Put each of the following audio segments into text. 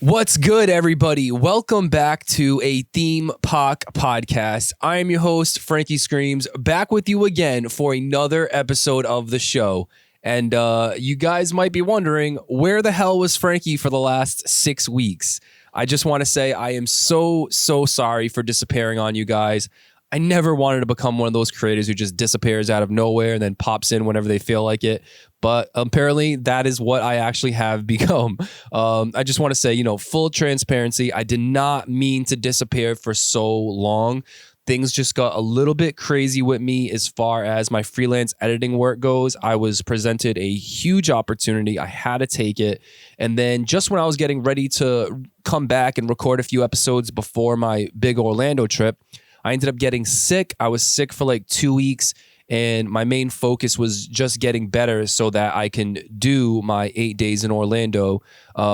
What's good, everybody? Welcome back to a Theme Park podcast. I am your host, Frankie Screams, back with you again for another episode of the show. And you guys might be wondering, where the hell was Frankie for the last 6 weeks? I just want to say I am so sorry for disappearing on you guys. I never wanted to become one of those creators who just disappears out of nowhere and then pops in whenever they feel like it. But apparently that is what I actually have become. I just want to say, full transparency, I did not mean to disappear for so long. Things just got a little bit crazy with me as far as my freelance editing work goes. I was presented a huge opportunity. I had to take it. And then just when I was getting ready to come back and record a few episodes before my big Orlando trip, I ended up getting sick. I was sick for like 2 weeks, and my main focus was just getting better so that I can do my 8 days in Orlando.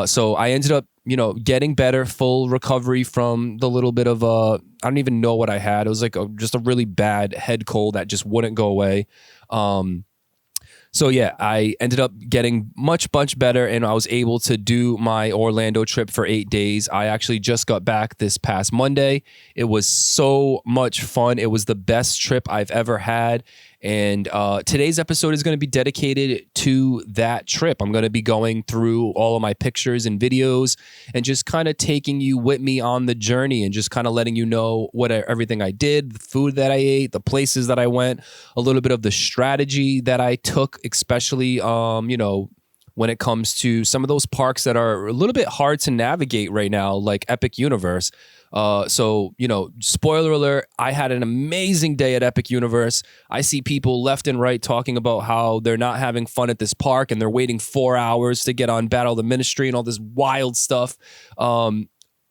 So I ended up, getting better, full recovery from the little bit of I don't even know what I had. It was like just a really bad head cold that just wouldn't go away. So yeah, I ended up getting much better, and I was able to do my Orlando trip for 8 days. I actually just got back this past Monday. It was so much fun. It was the best trip I've ever had. And today's episode is going to be dedicated to that trip. I'm going to be going through all of my pictures and videos and just kind of taking you with me on the journey and just kind of letting you know everything I did, the food that I ate, the places that I went, a little bit of the strategy that I took, especially, when it comes to some of those parks that are a little bit hard to navigate right now, like Epic Universe. So, spoiler alert, I had an amazing day at Epic Universe. I see people left and right talking about how they're not having fun at this park and they're waiting 4 hours to get on Battle of the Ministry and all this wild stuff.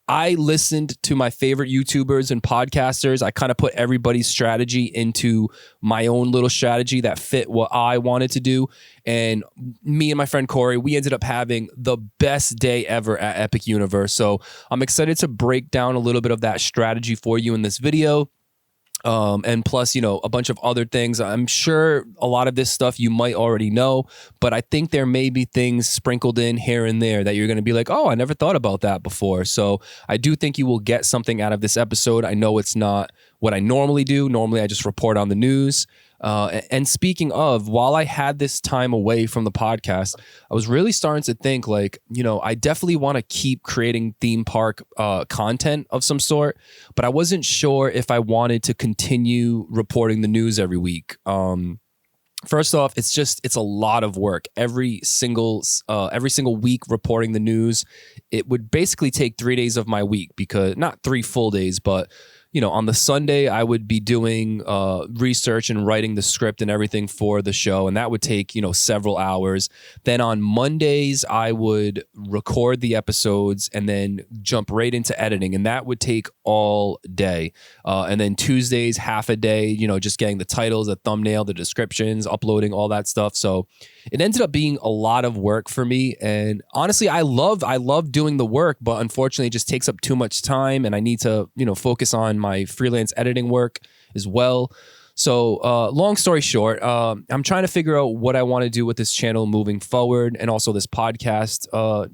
I listened to my favorite YouTubers and podcasters. I kind of put everybody's strategy into my own little strategy that fit what I wanted to do. And me and my friend Corey, we ended up having the best day ever at Epic Universe. So I'm excited to break down a little bit of that strategy for you in this video. And plus, a bunch of other things. I'm sure a lot of this stuff you might already know, but I think there may be things sprinkled in here and there that you're going to be like, oh, I never thought about that before. So I do think you will get something out of this episode. I know it's not what I normally do. Normally, I just report on the news. And speaking of, while I had this time away from the podcast, I was really starting to think I definitely want to keep creating theme park content of some sort, but I wasn't sure if I wanted to continue reporting the news every week. First off, it's a lot of work. Every single week reporting the news, it would basically take 3 days of my week, because not 3 full days, but on the Sunday, I would be doing research and writing the script and everything for the show, and that would take, several hours. Then on Mondays, I would record the episodes and then jump right into editing, and that would take all day. And then Tuesdays, half a day, just getting the titles, the thumbnail, the descriptions, uploading, all that stuff. So it ended up being a lot of work for me, and honestly, I love doing the work, but unfortunately, it just takes up too much time, and I need to, focus on my freelance editing work as well. So long story short, I'm trying to figure out what I want to do with this channel moving forward, and also this podcast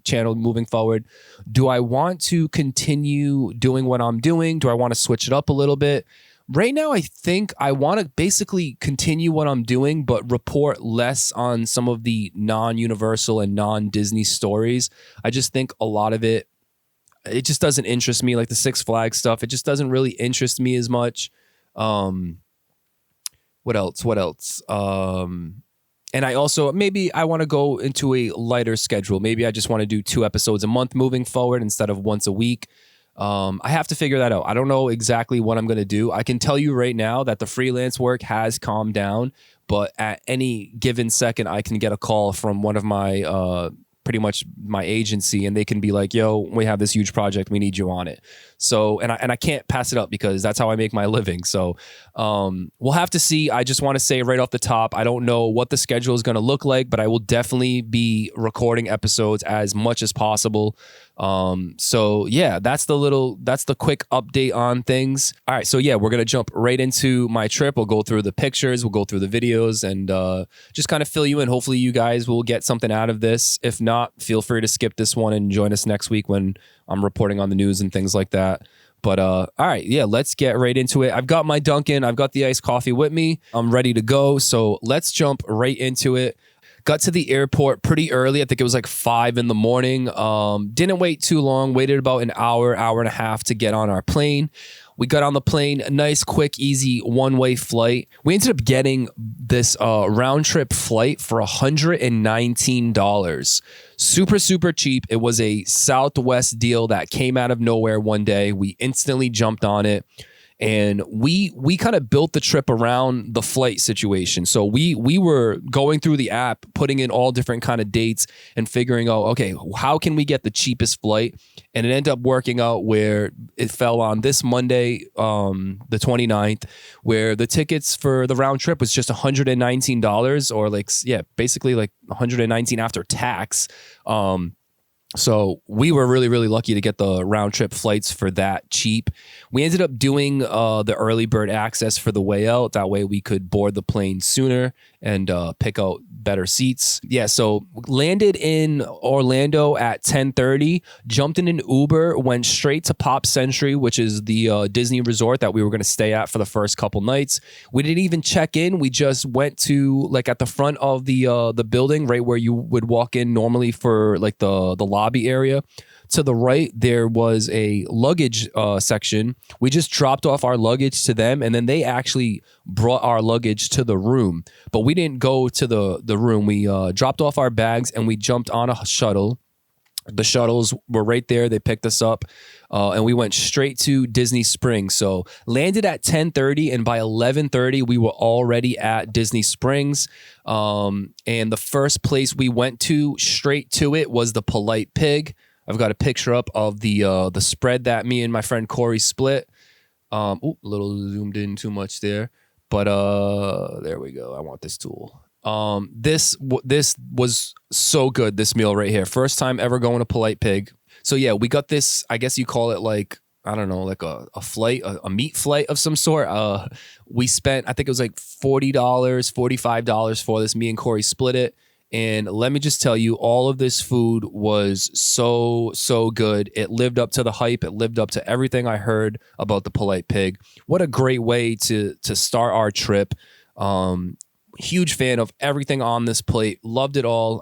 channel moving forward. Do I want to continue doing what I'm doing? Do I want to switch it up a little bit? Right now, I think I want to basically continue what I'm doing, but report less on some of the non-Universal and non-Disney stories. I just think a lot of it just doesn't interest me, like the Six Flags stuff. It just doesn't really interest me as much. What else? And I also, maybe I want to go into a lighter schedule. Maybe I just want to do 2 episodes a month moving forward instead of once a week. I have to figure that out. I don't know exactly what I'm going to do. I can tell you right now that the freelance work has calmed down, but at any given second, I can get a call from one of my pretty much my agency, and they can be like, yo, we have this huge project, we need you on it. So, and I can't pass it up because that's how I make my living. So we'll have to see. I just want to say right off the top, I don't know what the schedule is going to look like, but I will definitely be recording episodes as much as possible. So yeah, that's the quick update on things. All right, so yeah, we're gonna jump right into my trip. We'll go through the pictures, we'll go through the videos, and just kind of fill you in. Hopefully you guys will get something out of this. If not, feel free to skip this one and join us next week when I'm reporting on the news and things like that. But all right, yeah, let's get right into it. I've got my Dunkin', I've got the iced coffee with me. I'm ready to go. So let's jump right into it. Got to the airport pretty early. I think it was like 5 in the morning. Didn't wait too long. Waited about an hour and a half to get on our plane. We got on the plane, a nice, quick, easy one-way flight. We ended up getting this round trip flight for $119. Super, super cheap. It was a Southwest deal that came out of nowhere one day. We instantly jumped on it. And we kind of built the trip around the flight situation. So we were going through the app, putting in all different kind of dates and figuring out, okay, how can we get the cheapest flight? And it ended up working out where it fell on this Monday, the 29th, where the tickets for the round trip was just $119 or basically like $119 after tax. So we were really, really lucky to get the round trip flights for that cheap. We ended up doing the early bird access for the way out. That way we could board the plane sooner and pick out better seats. Yeah, so landed in Orlando at 10:30, jumped in an Uber, went straight to Pop Century, which is the Disney resort that we were going to stay at for the first couple nights. We didn't even check in. We just went to like at the front of the building, right where you would walk in normally for like the lobby area. To the right, there was a luggage section. We just dropped off our luggage to them, and then they actually brought our luggage to the room. But we didn't go to the room. We dropped off our bags, and we jumped on a shuttle. The shuttles were right there. They picked us up, and we went straight to Disney Springs. So landed at 10:30, and by 11:30, we were already at Disney Springs. And the first place we went to, straight to it, was the Polite Pig. I've got a picture up of the spread that me and my friend Corey split. A little zoomed in too much there, but there we go. I want this tool. This was so good. This meal right here, first time ever going to Polite Pig. So yeah, we got this. I guess you call it like, I don't know, like a flight, a meat flight of some sort. We spent, I think it was like $40, $45 for this. Me and Corey split it. And let me just tell you, all of this food was so, so good. It lived up to the hype. It lived up to everything I heard about the Polite Pig. What a great way to start our trip. Huge fan of everything on this plate. Loved it all.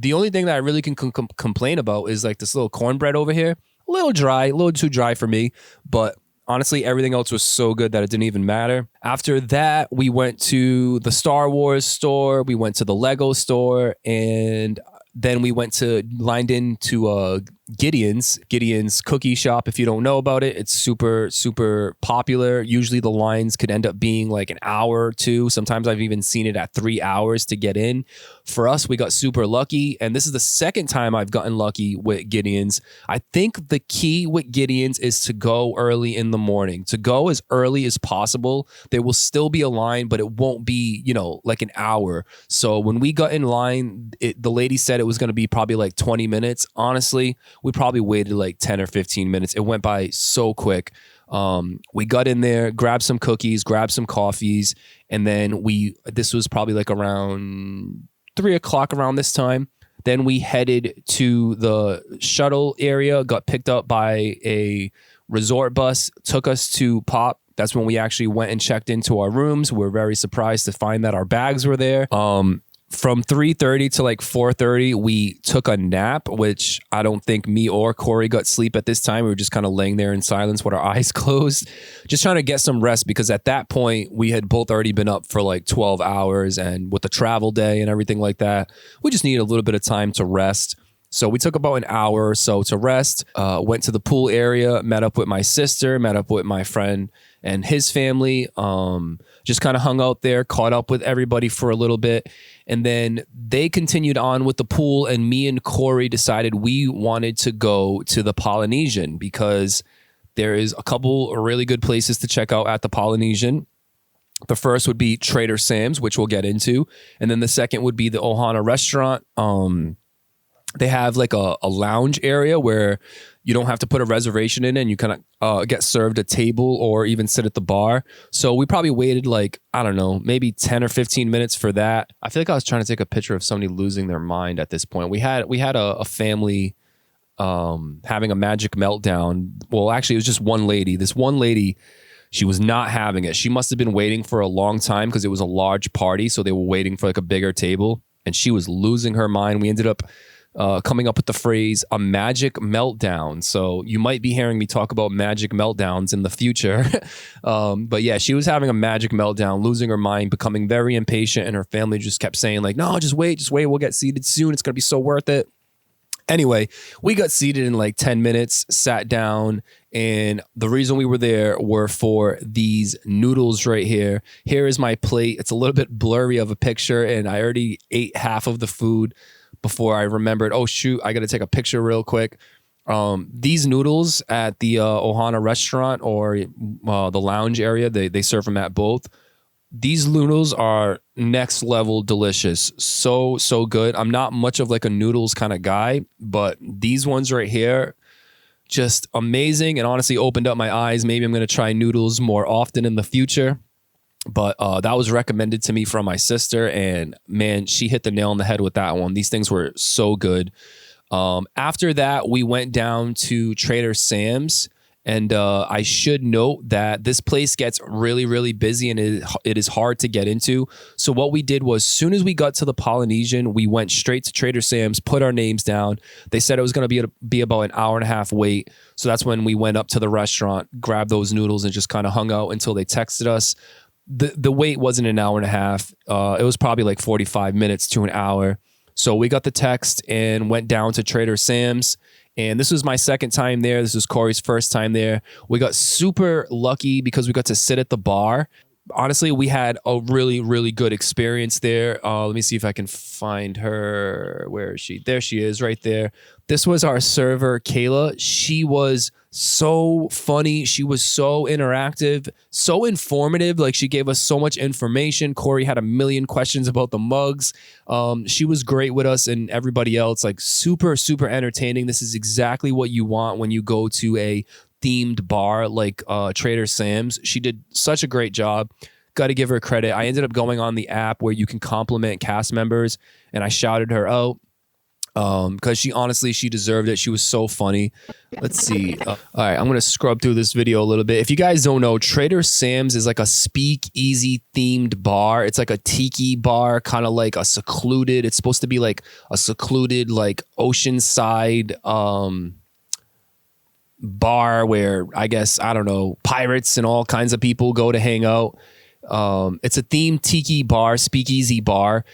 The only thing that I really can complain about is like this little cornbread over here. A little dry, a little too dry for me, but honestly, everything else was so good that it didn't even matter. After that, we went to the Star Wars store. We went to the Lego store, and then we lined into Gideon's cookie shop. If you don't know about it, it's super, super popular. Usually the lines could end up being like an hour or two. Sometimes I've even seen it at 3 hours to get in. For us, we got super lucky, and this is the second time I've gotten lucky with Gideon's. I think the key with Gideon's is to go early in the morning, to go as early as possible. There will still be a line, but it won't be, like an hour. So when we got in line, the lady said it was going to be probably like 20 minutes. Honestly, we probably waited like 10 or 15 minutes. It went by so quick. We got in there, grabbed some cookies, grabbed some coffees, and then this was probably like around 3 o'clock around this time. Then we headed to the shuttle area, got picked up by a resort bus, took us to Pop. That's when we actually went and checked into our rooms. We were very surprised to find that our bags were there. From 3:30 to like 4:30, we took a nap, which I don't think me or Corey got sleep at this time. We were just kind of laying there in silence with our eyes closed, just trying to get some rest, because at that point we had both already been up for like 12 hours, and with the travel day and everything like that, we just needed a little bit of time to rest. So we took about an hour or so to rest, went to the pool area, met up with my sister, met up with my friend and his family, just kind of hung out there, caught up with everybody for a little bit. And then they continued on with the pool, and me and Corey decided we wanted to go to the Polynesian because there is a couple really good places to check out at the Polynesian. The first would be Trader Sam's, which we'll get into. And then the second would be the Ohana restaurant. They have like a lounge area where you don't have to put a reservation in and you kind of get served a table or even sit at the bar. So we probably waited like, I don't know, maybe 10 or 15 minutes for that. I feel like I was trying to take a picture of somebody losing their mind at this point. We had a family having a magic meltdown. Well, actually, it was just one lady. This one lady, she was not having it. She must have been waiting for a long time because it was a large party. So they were waiting for like a bigger table and she was losing her mind. We ended up coming up with the phrase a magic meltdown. So you might be hearing me talk about magic meltdowns in the future. But yeah, she was having a magic meltdown, losing her mind, becoming very impatient. And her family just kept saying like, no, just wait. We'll get seated soon. It's going to be so worth it. Anyway, we got seated in like 10 minutes, sat down, and the reason we were there were for these noodles right here. Here is my plate. It's a little bit blurry of a picture, and I already ate half of the food before I remembered, oh shoot, I got to take a picture real quick. These noodles at the Ohana restaurant or the lounge area, they serve them at both. These noodles are next level delicious. So good. I'm not much of like a noodles kind of guy, but these ones right here, just amazing and honestly opened up my eyes. Maybe I'm going to try noodles more often in the future. But that was recommended to me from my sister, and man, she hit the nail on the head with that one. These things were so good. After that, we went down to Trader Sam's, and I should note that this place gets really, really busy, and it is hard to get into. So what we did was, as soon as we got to the Polynesian, we went straight to Trader Sam's, put our names down. They said it was going to be about an hour and a half wait. So that's when we went up to the restaurant, grabbed those noodles, and just kind of hung out until they texted us. The wait wasn't an hour and a half. It was probably like 45 minutes to an hour. So we got the text and went down to Trader Sam's. And this was my second time there. This was Corey's first time there. We got super lucky because we got to sit at the bar. Honestly, we had a really, really good experience there. Let me see if I can find her. Where is she? There she is right there. This was our server, Kayla. She was so funny. She was so interactive, so informative. Like she gave us so much information. Corey had a million questions about the mugs. She was great with us and everybody else. Like super, super entertaining. This is exactly what you want when you go to a themed bar like Trader Sam's. She did such a great job. Got to give her credit. I ended up going on the app where you can compliment cast members, and I shouted her out because she deserved it. She was so funny. Let's see. All right, I'm gonna scrub through this video a little bit. If you guys don't know, Trader Sam's is like a speakeasy themed bar. It's like a tiki bar, kind of like a secluded. It's supposed to be like a secluded, like oceanside bar where I guess, I don't know, pirates and all kinds of people go to hang out. It's a themed tiki bar, speakeasy bar,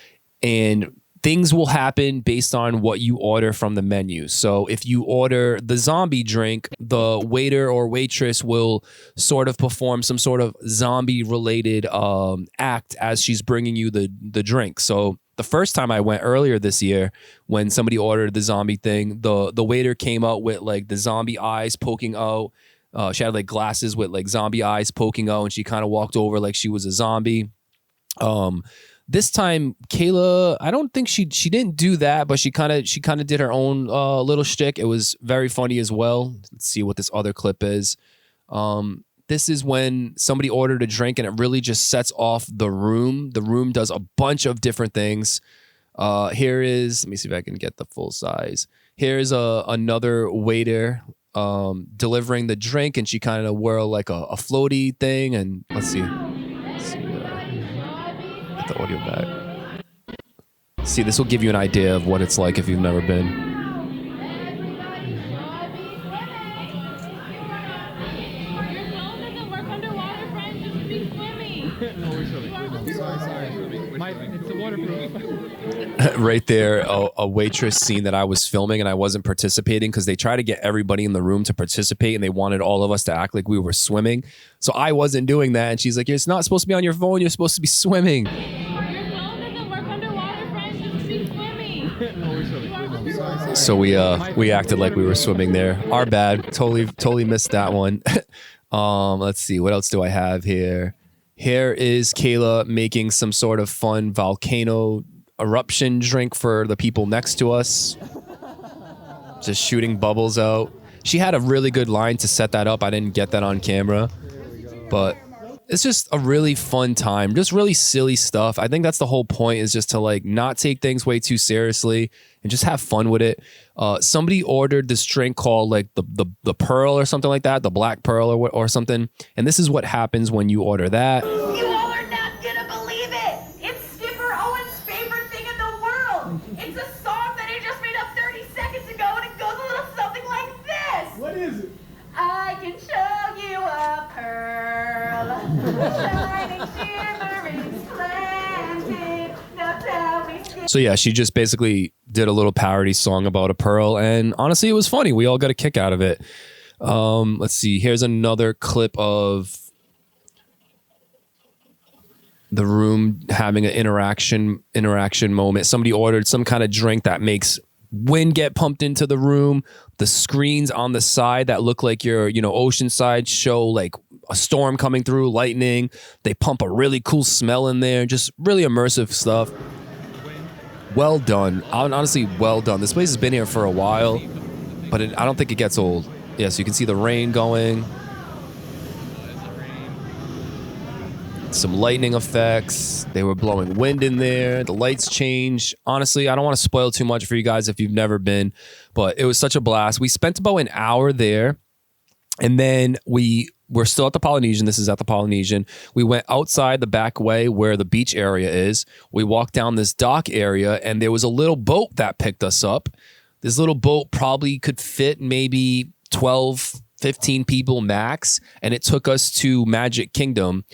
and things will happen based on what you order from the menu. So if you order the zombie drink, the waiter or waitress will sort of perform some sort of zombie related act as she's bringing you the drink. So the first time I went earlier this year, when somebody ordered the zombie thing, the waiter came out with like the zombie eyes poking out. She had like glasses with like zombie eyes poking out, and she kind of walked over like she was a zombie. This time, Kayla, I don't think she didn't do that, but she kind of did her own little shtick. It was very funny as well. Let's see what this other clip is. This is when somebody ordered a drink and it really just sets off the room. The room does a bunch of different things. Here is, let me see if I can get the full size. Here's another waiter delivering the drink, and she kind of wore like a floaty thing. And let's see. Get the audio back. See, this will give you an idea of what it's like if you've never been. Right there, a waitress scene that I was filming and I wasn't participating because they try to get everybody in the room to participate and they wanted all of us to act like we were swimming. So I wasn't doing that, and she's like, "It's not supposed to be on your phone. You're supposed to be swimming." Your phone doesn't work underwater, friend. Just be swimming. So we acted like we were swimming there. Our bad. Totally missed that one. Let's see. What else do I have here? Here is Kayla making some sort of fun volcano eruption drink for the people next to us. just shooting bubbles out. She had a really good line to set that up. I didn't get that on camera, but it's just a really fun time. Just really silly stuff. I think that's the whole point, is just to like not take things way too seriously and just have fun with it. Somebody ordered this drink called like the Pearl or something like that, the Black Pearl or something. And this is what happens when you order that. You all are not gonna believe it. It's Skipper Owen's favorite thing in the world. It's a song that he just made up 30 seconds ago, and it goes a little something like this. What is it? I can show you a pearl, shining, shimmering, slanted. Now tell me, Skipper. So yeah, she just basically did a little parody song about a pearl, and honestly, it was funny. We all got a kick out of it. Let's see. Here's another clip of the room having an interaction moment. Somebody ordered some kind of drink that makes wind get pumped into the room. The screens on the side that look like your, Oceanside show like a storm coming through, lightning. They pump a really cool smell in there. Just really immersive stuff. Well done. Honestly, well done. This place has been here for a while, but I don't think it gets old. Yeah, so you can see the rain going. Some lightning effects. They were blowing wind in there. The lights changed. Honestly, I don't want to spoil too much for you guys if you've never been, but it was such a blast. We spent about an hour there, and then we're still at the Polynesian. This is at the Polynesian. We went outside the back way where the beach area is. We walked down this dock area, and there was a little boat that picked us up. This little boat probably could fit maybe 12, 15 people max, and it took us to Magic Kingdom.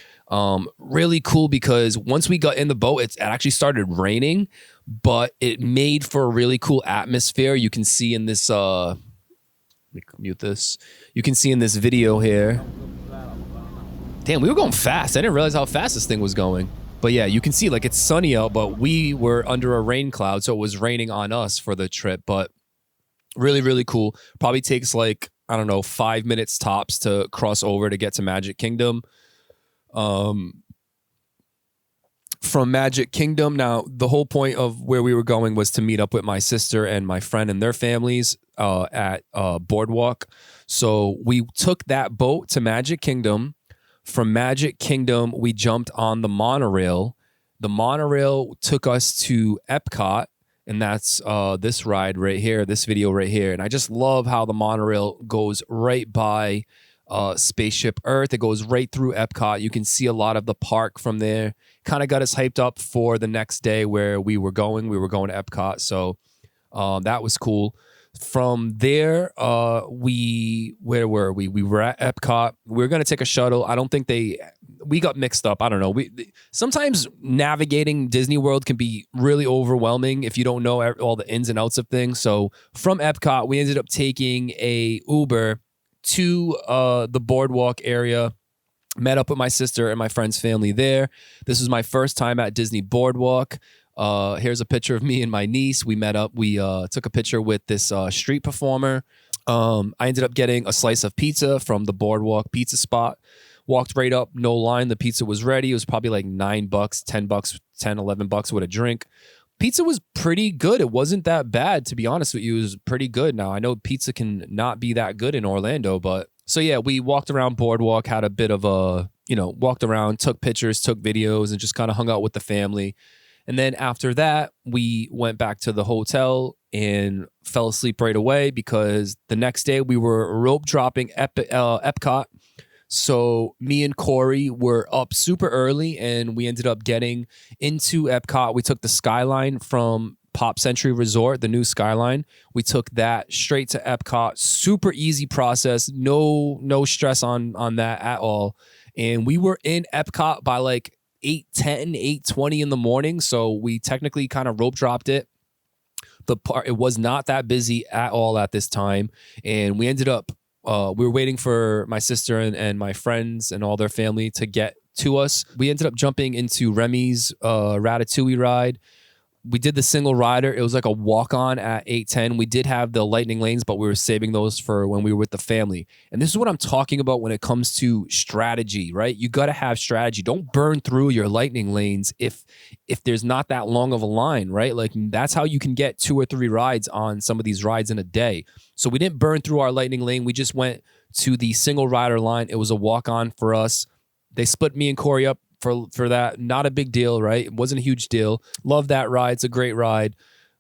Really cool because once we got in the boat, it actually started raining, but it made for a really cool atmosphere. You can see in this, let me mute this. You can see in this video here. Damn, we were going fast. I didn't realize how fast this thing was going. But yeah, you can see like it's sunny out, but we were under a rain cloud, so it was raining on us for the trip. But really, really cool. Probably takes like, I don't know, 5 minutes tops to cross over to get to Magic Kingdom. From Magic Kingdom, now the whole point of where we were going was to meet up with my sister and my friend and their families at Boardwalk. So we took that boat to Magic Kingdom. From Magic Kingdom, we jumped on the monorail. The monorail took us to Epcot, and that's this ride right here, this video right here. And I just love how the monorail goes right by Spaceship Earth. It goes right through Epcot. You can see a lot of the park from there. Kind of got us hyped up for the next day where we were going. We were going to Epcot, so that was cool. From there, where were we? We were at Epcot. We were going to take a shuttle. I don't think we got mixed up. I don't know. Sometimes navigating Disney World can be really overwhelming if you don't know all the ins and outs of things. So from Epcot, we ended up taking a Uber to the Boardwalk area. Met up with my sister and my friend's family there. This was my first time at Disney Boardwalk. Here's a picture of me and my niece. We met up. We took a picture with this street performer. I ended up getting a slice of pizza from the Boardwalk pizza spot. Walked right up, no line. The pizza was ready. It was probably like $9, $10, $11 with a drink. Pizza was pretty good. It wasn't that bad, to be honest with you. It was pretty good. Now, I know pizza can not be that good in Orlando, but so yeah, we walked around Boardwalk, had a bit of a, walked around, took pictures, took videos, and just kind of hung out with the family. And then after that, we went back to the hotel and fell asleep right away because the next day we were rope dropping Epcot. So me and Corey were up super early and we ended up getting into Epcot. We took the Skyline from Pop Century Resort, the new Skyline. We took that straight to Epcot. Super easy process. No stress on that at all. And we were in Epcot by like 8:10, 8:20 in the morning. So we technically kind of rope dropped it. It was not that busy at all at this time. And we ended up, we were waiting for my sister and my friends and all their family to get to us. We ended up jumping into Remy's Ratatouille ride. We did the single rider. It was like a walk-on at 8:10. We did have the lightning lanes, but we were saving those for when we were with the family. And this is what I'm talking about when it comes to strategy, right? You got to have strategy. Don't burn through your lightning lanes if there's not that long of a line, right? Like that's how you can get 2 or 3 rides on some of these rides in a day. So we didn't burn through our lightning lane. We just went to the single rider line. It was a walk-on for us. They split me and Corey up for that. Not a big deal, right? It wasn't a huge deal. Love that ride. It's a great ride.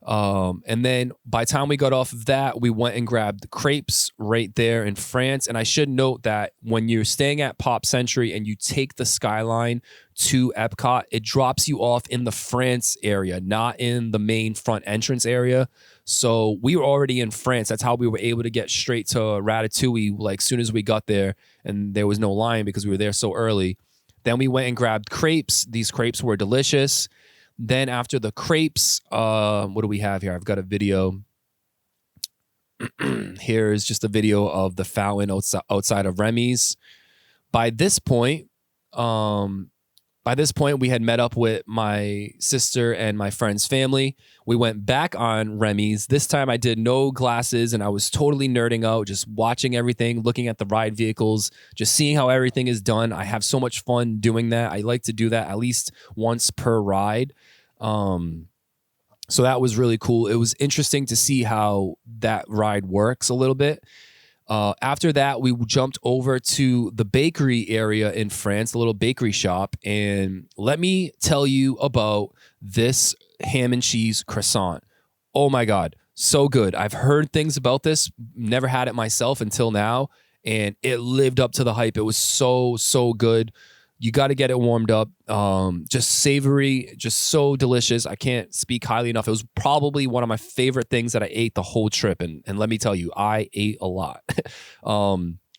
And then by the time we got off of that, we went and grabbed crepes right there in France. And I should note that when you're staying at Pop Century and you take the Skyline to Epcot, it drops you off in the France area, not in the main front entrance area. So we were already in France. That's how we were able to get straight to Ratatouille, like soon as we got there, and there was no line because we were there so early. Then we went and grabbed crepes. These crepes were delicious. Then after the crepes, what do we have here? I've got a video. Here's just a video of the fountain outside of Remy's. By this point, we had met up with my sister and my friend's family. We went back on Remy's. This time I did no glasses and I was totally nerding out, just watching everything, looking at the ride vehicles, just seeing how everything is done. I have so much fun doing that. I like to do that at least once per ride. So that was really cool. It was interesting to see how that ride works a little bit. After that, we jumped over to the bakery area in France, the little bakery shop. And let me tell you about this ham and cheese croissant. Oh my God, so good. I've heard things about this, never had it myself until now, and it lived up to the hype. It was so, so good. You got to get it warmed up. Just savory, just so delicious. I can't speak highly enough. It was probably one of my favorite things that I ate the whole trip. And let me tell you, I ate a lot.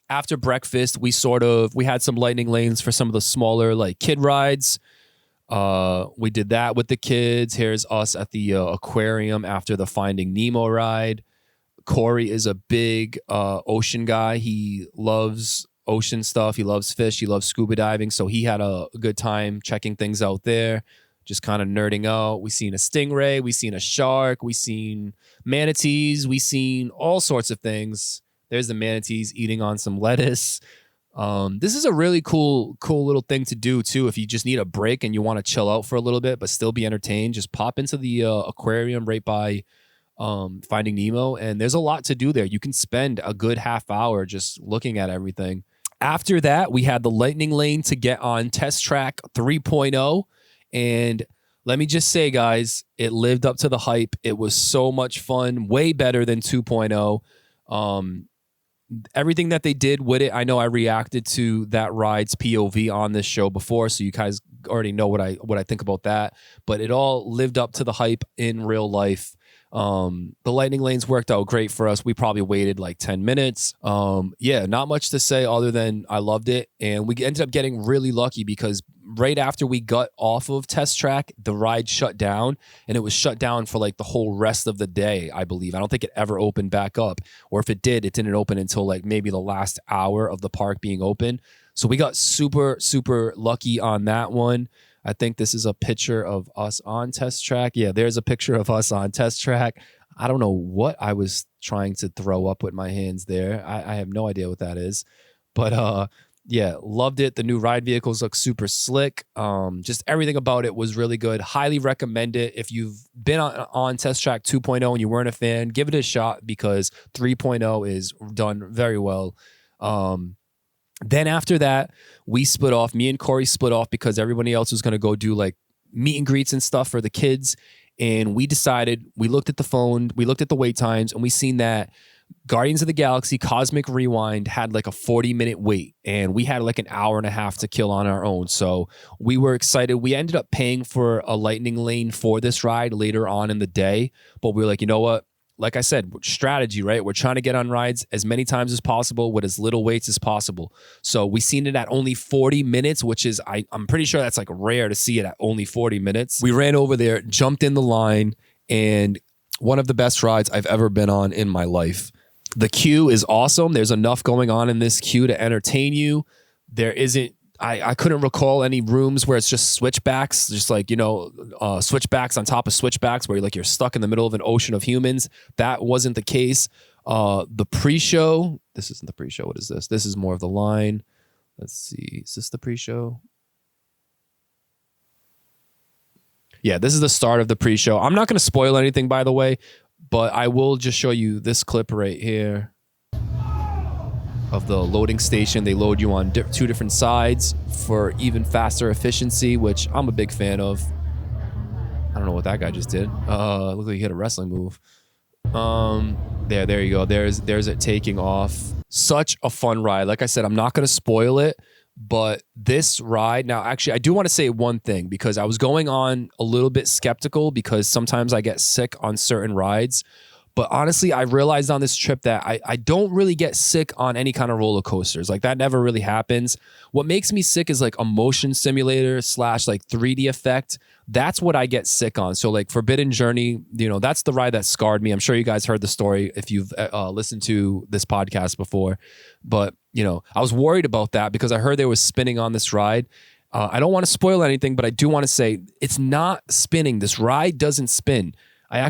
After breakfast, we had some lightning lanes for some of the smaller like kid rides. We did that with the kids. Here's us at the aquarium after the Finding Nemo ride. Corey is a big ocean guy. He loves ocean stuff. He loves fish. He loves scuba diving. So he had a good time checking things out there, just kind of nerding out. We seen a stingray. We seen a shark. We seen manatees. We seen all sorts of things. There's the manatees eating on some lettuce. This is a really cool little thing to do too. If you just need a break and you want to chill out for a little bit, but still be entertained, just pop into the aquarium right by Finding Nemo. And there's a lot to do there. You can spend a good half hour just looking at everything. After that, we had the lightning lane to get on Test Track 3.0. And let me just say, guys, it lived up to the hype. It was so much fun, way better than 2.0. Everything that they did with it, I know I reacted to that ride's POV on this show before, so you guys already know what I think about that. But it all lived up to the hype in real life. The lightning lanes worked out great for us. We probably waited like 10 minutes. Yeah, not much to say other than I loved it. And we ended up getting really lucky because right after we got off of Test Track, the ride shut down, and it was shut down for like the whole rest of the day, I believe. I don't think it ever opened back up, or if it did, it didn't open until like maybe the last hour of the park being open. So we got super, super lucky on that one. I think this is a picture of us on Test Track. Yeah, there's a picture of us on Test Track. I don't know what I was trying to throw up with my hands there. I have no idea what that is. But yeah, loved it. The new ride vehicles look super slick. Just everything about it was really good. Highly recommend it. If you've been on Test Track 2.0 and you weren't a fan, give it a shot because 3.0 is done very well. Then after that, we split off. Me and Corey split off because everybody else was going to go do like meet and greets and stuff for the kids. And we decided, we looked at the phone, we looked at the wait times, and we seen that Guardians of the Galaxy Cosmic Rewind had like a 40-minute wait. And we had like an hour and a half to kill on our own. So we were excited. We ended up paying for a lightning lane for this ride later on in the day. But we were like, you know what? Like I said, strategy, right? We're trying to get on rides as many times as possible with as little waits as possible. So we seen it at only 40 minutes, which is, I'm pretty sure that's like rare to see it at only 40 minutes. We ran over there, jumped in the line, and one of the best rides I've ever been on in my life. The queue is awesome. There's enough going on in this queue to entertain you. There isn't I couldn't recall any rooms where it's just switchbacks, just like, switchbacks on top of switchbacks where you're stuck in the middle of an ocean of humans. That wasn't the case. The pre-show, this isn't the pre-show. What is this? This is more of the line. Let's see. Is this the pre-show? Yeah, this is the start of the pre-show. I'm not going to spoil anything, by the way, but I will just show you this clip right here of the loading station. They load you on two different sides for even faster efficiency, which I'm a big fan of. I don't know what that guy just did. Looked like he hit a wrestling move. There you go. There's it taking off. Such a fun ride. Like I said, I'm not going to spoil it, but this ride, now actually I do want to say one thing, because I was going on a little bit skeptical because sometimes I get sick on certain rides. But honestly, I realized on this trip that I don't really get sick on any kind of roller coasters. Like, that never really happens. What makes me sick is like a motion simulator / like 3D effect. That's what I get sick on. So like Forbidden Journey, that's the ride that scarred me. I'm sure you guys heard the story if you've listened to this podcast before. But, I was worried about that because I heard they were spinning on this ride. I don't want to spoil anything, but I do want to say it's not spinning. This ride doesn't spin. I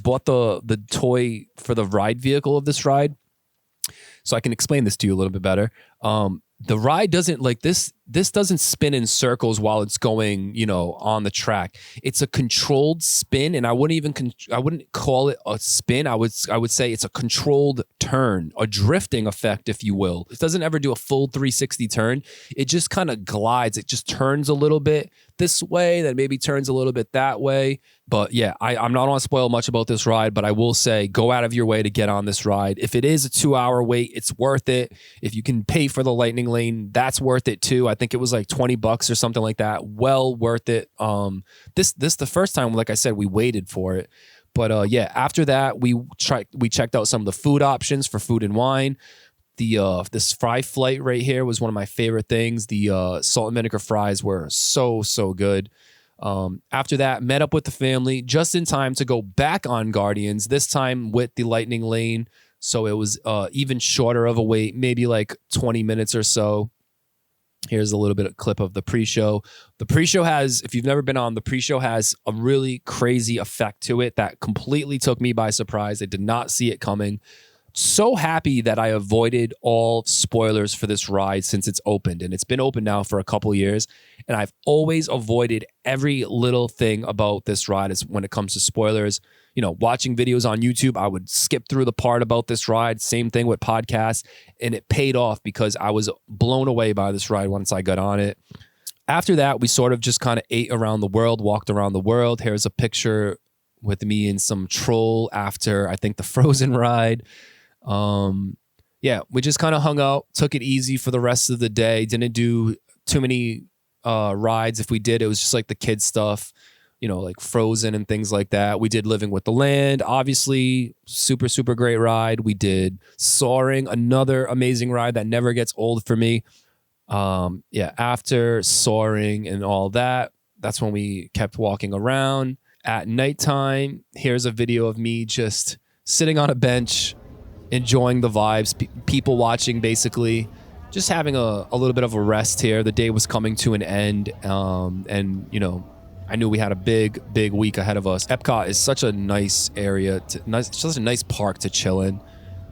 bought the toy for the ride vehicle of this ride, so I can explain this to you a little bit better. The ride doesn't, like, this doesn't spin in circles while it's going, on the track. It's a controlled spin, and I wouldn't call it a spin. I would say it's a controlled turn, a drifting effect, if you will. It doesn't ever do a full 360 turn. It just kind of glides. It just turns a little bit this way, then maybe turns a little bit that way. But yeah, I'm not going to spoil much about this ride, but I will say go out of your way to get on this ride. If it is a 2-hour wait, it's worth it. If you can pay for the lightning lane, that's worth it too. I think it was like $20 or something like that. Well worth it. This the first time, like I said, we waited for it. But yeah, after that, we checked out some of the food options for food and wine. This fry flight right here was one of my favorite things. The salt and vinegar fries were so good. After that, met up with the family just in time to go back on Guardians, this time with the lightning lane. So it was even shorter of a wait, maybe like 20 minutes or so. Here's a little bit of clip of the pre-show. The pre-show has, if you've never been on, the pre-show has a really crazy effect to it that completely took me by surprise. I did not see it coming. So happy that I avoided all spoilers for this ride since it's opened, and it's been open now for a couple years, and I've always avoided every little thing about this ride as when it comes to spoilers. Watching videos on YouTube, I would skip through the part about this ride. Same thing with podcasts, and it paid off because I was blown away by this ride once I got on it. After that, we sort of just kind of ate around the world, walked around the world. Here's a picture with me and some troll after, I think, the Frozen ride. Yeah, we just kind of hung out, took it easy for the rest of the day. Didn't do too many rides. If we did, it was just like the kids stuff, like Frozen and things like that. We did Living with the Land, obviously, super great ride. We did Soaring, another amazing ride that never gets old for me. Yeah, after Soaring and all that, that's when we kept walking around. At nighttime, here's a video of me just sitting on a bench, enjoying the vibes, people watching, basically just having a little bit of a rest here. The day was coming to an end, and I knew we had a big week ahead of us. Epcot is such a nice area, such a nice park to chill in.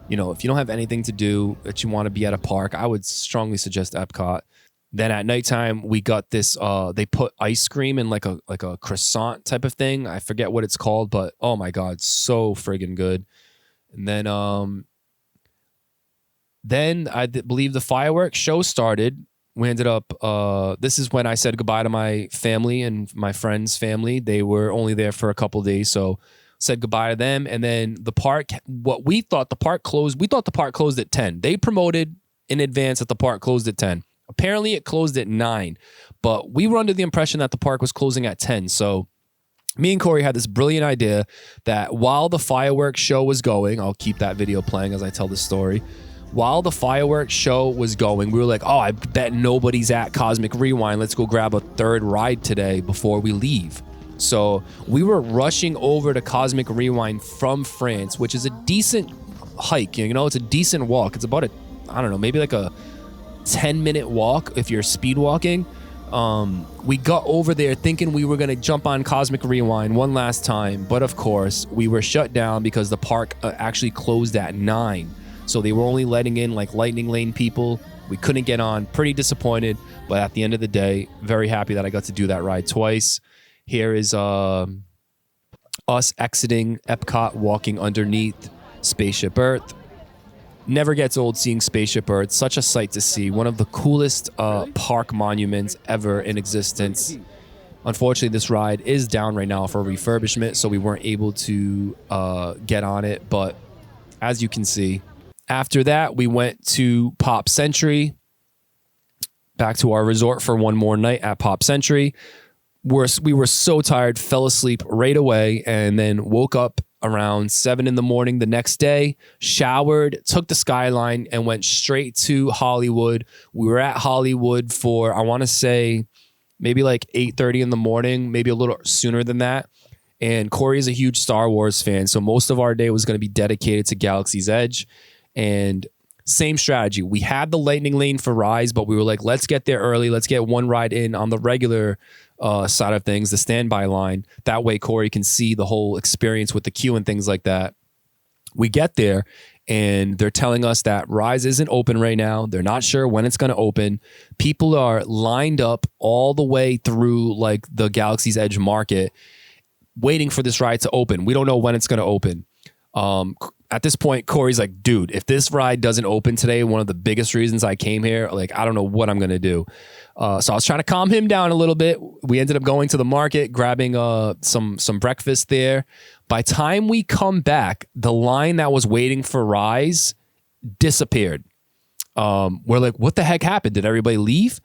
If you don't have anything to do that you want to be at a park, I would strongly suggest Epcot. Then at nighttime, we got this, they put ice cream in like a croissant type of thing. I forget what it's called, but oh my God, so friggin' good. And then I believe the fireworks show started. We ended up, this is when I said goodbye to my family and my friend's family. They were only there for a couple of days, so said goodbye to them. And then the park, we thought the park closed at 10. They promoted in advance that the park closed at 10. Apparently it closed at 9, but we were under the impression that the park was closing at 10. So me and Corey had this brilliant idea that while the fireworks show was going, I'll keep that video playing as I tell the story. While the fireworks show was going, we were like, oh, I bet nobody's at Cosmic Rewind. Let's go grab a third ride today before we leave. So we were rushing over to Cosmic Rewind from France, which is a decent hike. It's a decent walk. It's about maybe like a 10-minute walk if you're speed walking. We got over there thinking we were going to jump on Cosmic Rewind one last time, but of course we were shut down because the park actually closed at 9. So they were only letting in like lightning lane people. We couldn't get on. Pretty disappointed, but at the end of the day, very happy that I got to do that ride twice. Here is us exiting Epcot, walking underneath Spaceship Earth. Never gets old seeing Spaceship Earth. Such a sight to see. One of the coolest park monuments ever in existence. Unfortunately, this ride is down right now for refurbishment, so we weren't able to get on it. But as you can see, after that, we went to Pop Century. Back to our resort for one more night at Pop Century. We were so tired, fell asleep right away, and then woke up around 7 in the morning the next day, showered, took the Skyline, and went straight to Hollywood. We were at Hollywood for, I want to say, maybe like 8:30 in the morning, maybe a little sooner than that. And Corey is a huge Star Wars fan, so most of our day was going to be dedicated to Galaxy's Edge. And same strategy. We had the Lightning Lane for Rise, but we were like, let's get there early. Let's get one ride in on the regular side of things, the standby line. That way Corey can see the whole experience with the queue and things like that. We get there and they're telling us that Rise isn't open right now. They're not sure when it's going to open. People are lined up all the way through like the Galaxy's Edge market waiting for this ride to open. We don't know when it's going to open. At this point, Corey's like, dude, if this ride doesn't open today, one of the biggest reasons I came here, like, I don't know what I'm going to do. So I was trying to calm him down a little bit. We ended up going to the market, grabbing some breakfast there. By time we come back, the line that was waiting for Rise disappeared. We're like, what the heck happened? Did everybody leave?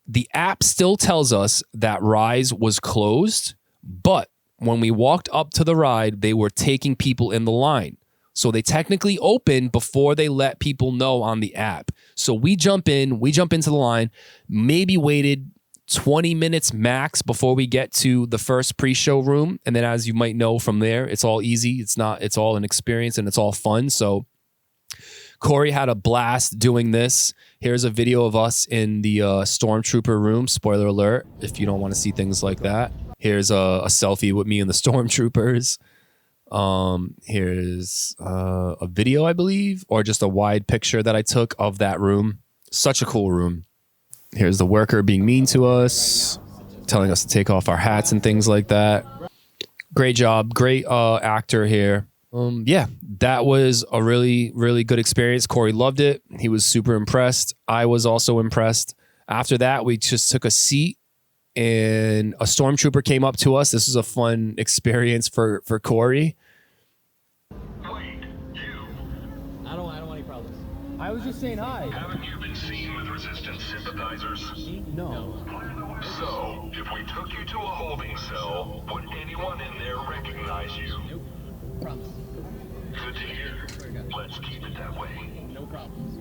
The app still tells us that Rise was closed, but when we walked up to the ride, they were taking people in the line. So they technically opened before they let people know on the app. So we jump into the line, maybe waited 20 minutes max before we get to the first pre-show room. And then as you might know from there, it's all easy. It's all an experience and it's all fun. So Corey had a blast doing this. Here's a video of us in the Stormtrooper room. Spoiler alert, if you don't want to see things like that. Here's a selfie with me and the Stormtroopers. Here's a video, I believe, or just a wide picture that I took of that room. Such a cool room. Here's the worker being mean to us, telling us to take off our hats and things like that. Great job. Great actor here. Yeah, that was a really, really good experience. Corey loved it. He was super impressed. I was also impressed. After that, we just took a seat and a Stormtrooper came up to us. This was a fun experience for Corey. Wait, you. I don't want any problems. I was just saying hi. Haven't you been seen with Resistance sympathizers? No. So, if we took you to a holding cell, would anyone in there recognize you? Nope. Promise. Good to hear. Let's keep it that way. No problems.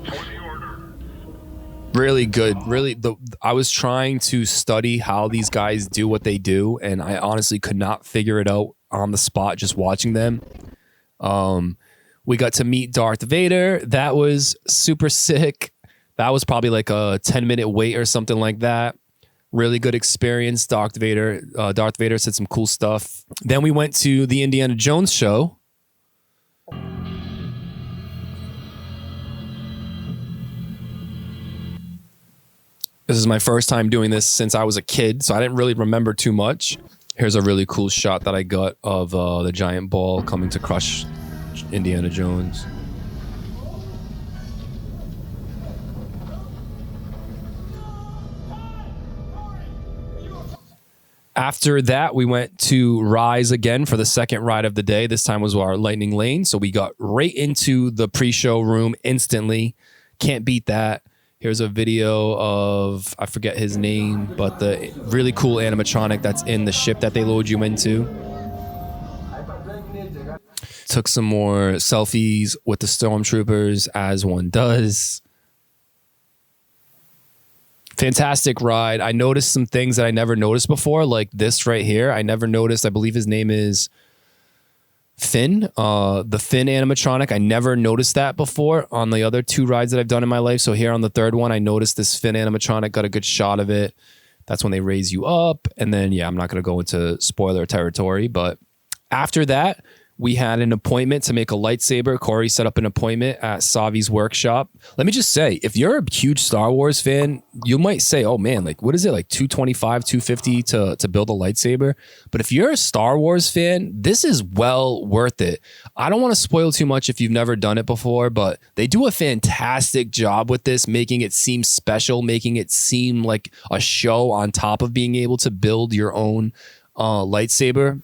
For the order. Really good. Really, I was trying to study how these guys do what they do, and I honestly could not figure it out on the spot just watching them. We got to meet Darth Vader. That was super sick. That was probably like a 10-minute wait or something like that. Really good experience. Darth Vader said some cool stuff. Then we went to the Indiana Jones show. This is my first time doing this since I was a kid, so I didn't really remember too much. Here's a really cool shot that I got of the giant ball coming to crush Indiana Jones. After that, we went to Rise again for the second ride of the day. This time was our Lightning Lane, so we got right into the pre-show room instantly. Can't beat that. Here's a video of, I forget his name, but the really cool animatronic that's in the ship that they load you into. Took some more selfies with the Stormtroopers, as one does. Fantastic ride. I noticed some things that I never noticed before, like this right here. I never noticed. I believe his name is Finn, the Finn animatronic. I never noticed that before on the other 2 rides that I've done in my life. So here on the 3rd one, I noticed this Finn animatronic, got a good shot of it. That's when they raise you up. And then, yeah, I'm not going to go into spoiler territory. But after that, we had an appointment to make a lightsaber. Corey set up an appointment at Savi's workshop. Let me just say, if you're a huge Star Wars fan, you might say, oh man, like what is it, like $225, $250 to build a lightsaber? But if you're a Star Wars fan, this is well worth it. I don't want to spoil too much if you've never done it before, but they do a fantastic job with this, making it seem special, making it seem like a show on top of being able to build your own lightsaber.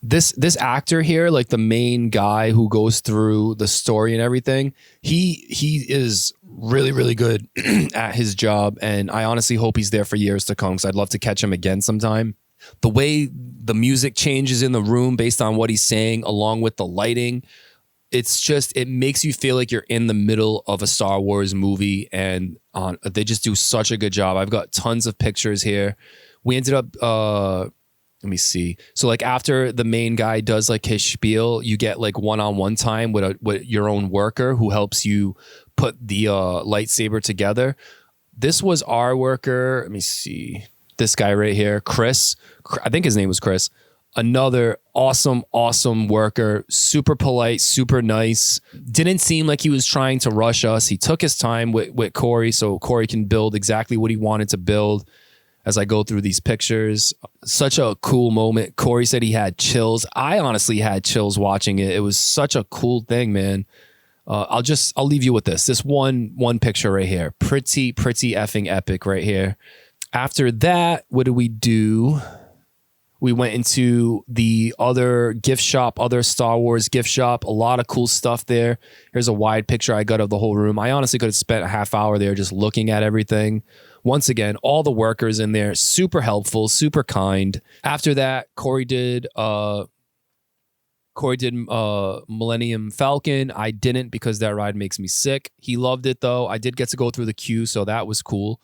This actor here, like the main guy who goes through the story and everything, he is really, really good at his job. And I honestly hope he's there for years to come because I'd love to catch him again sometime. The way the music changes in the room based on what he's saying, along with the lighting, it makes you feel like you're in the middle of a Star Wars movie. And they just do such a good job. I've got tons of pictures here. We ended up... let me see. So like after the main guy does like his spiel, you get like one-on-one time with your own worker who helps you put the lightsaber together. This was our worker. Let me see. This guy right here, Chris. I think his name was Chris. Another awesome worker. Super polite, super nice. Didn't seem like he was trying to rush us. He took his time with Corey so Corey can build exactly what he wanted to build. As I go through these pictures, such a cool moment. Corey said he had chills. I honestly had chills watching it. It was such a cool thing, man. I'll leave you with this one picture right here. Pretty effing epic right here. After that, what did we do? We went into the other gift shop, other Star Wars gift shop. A lot of cool stuff there. Here's a wide picture I got of the whole room. I honestly could have spent a half hour there just looking at everything. Once again, all the workers in there, super helpful, super kind. After that, Corey did Millennium Falcon. I didn't because that ride makes me sick. He loved it though. I did get to go through the queue, so that was cool.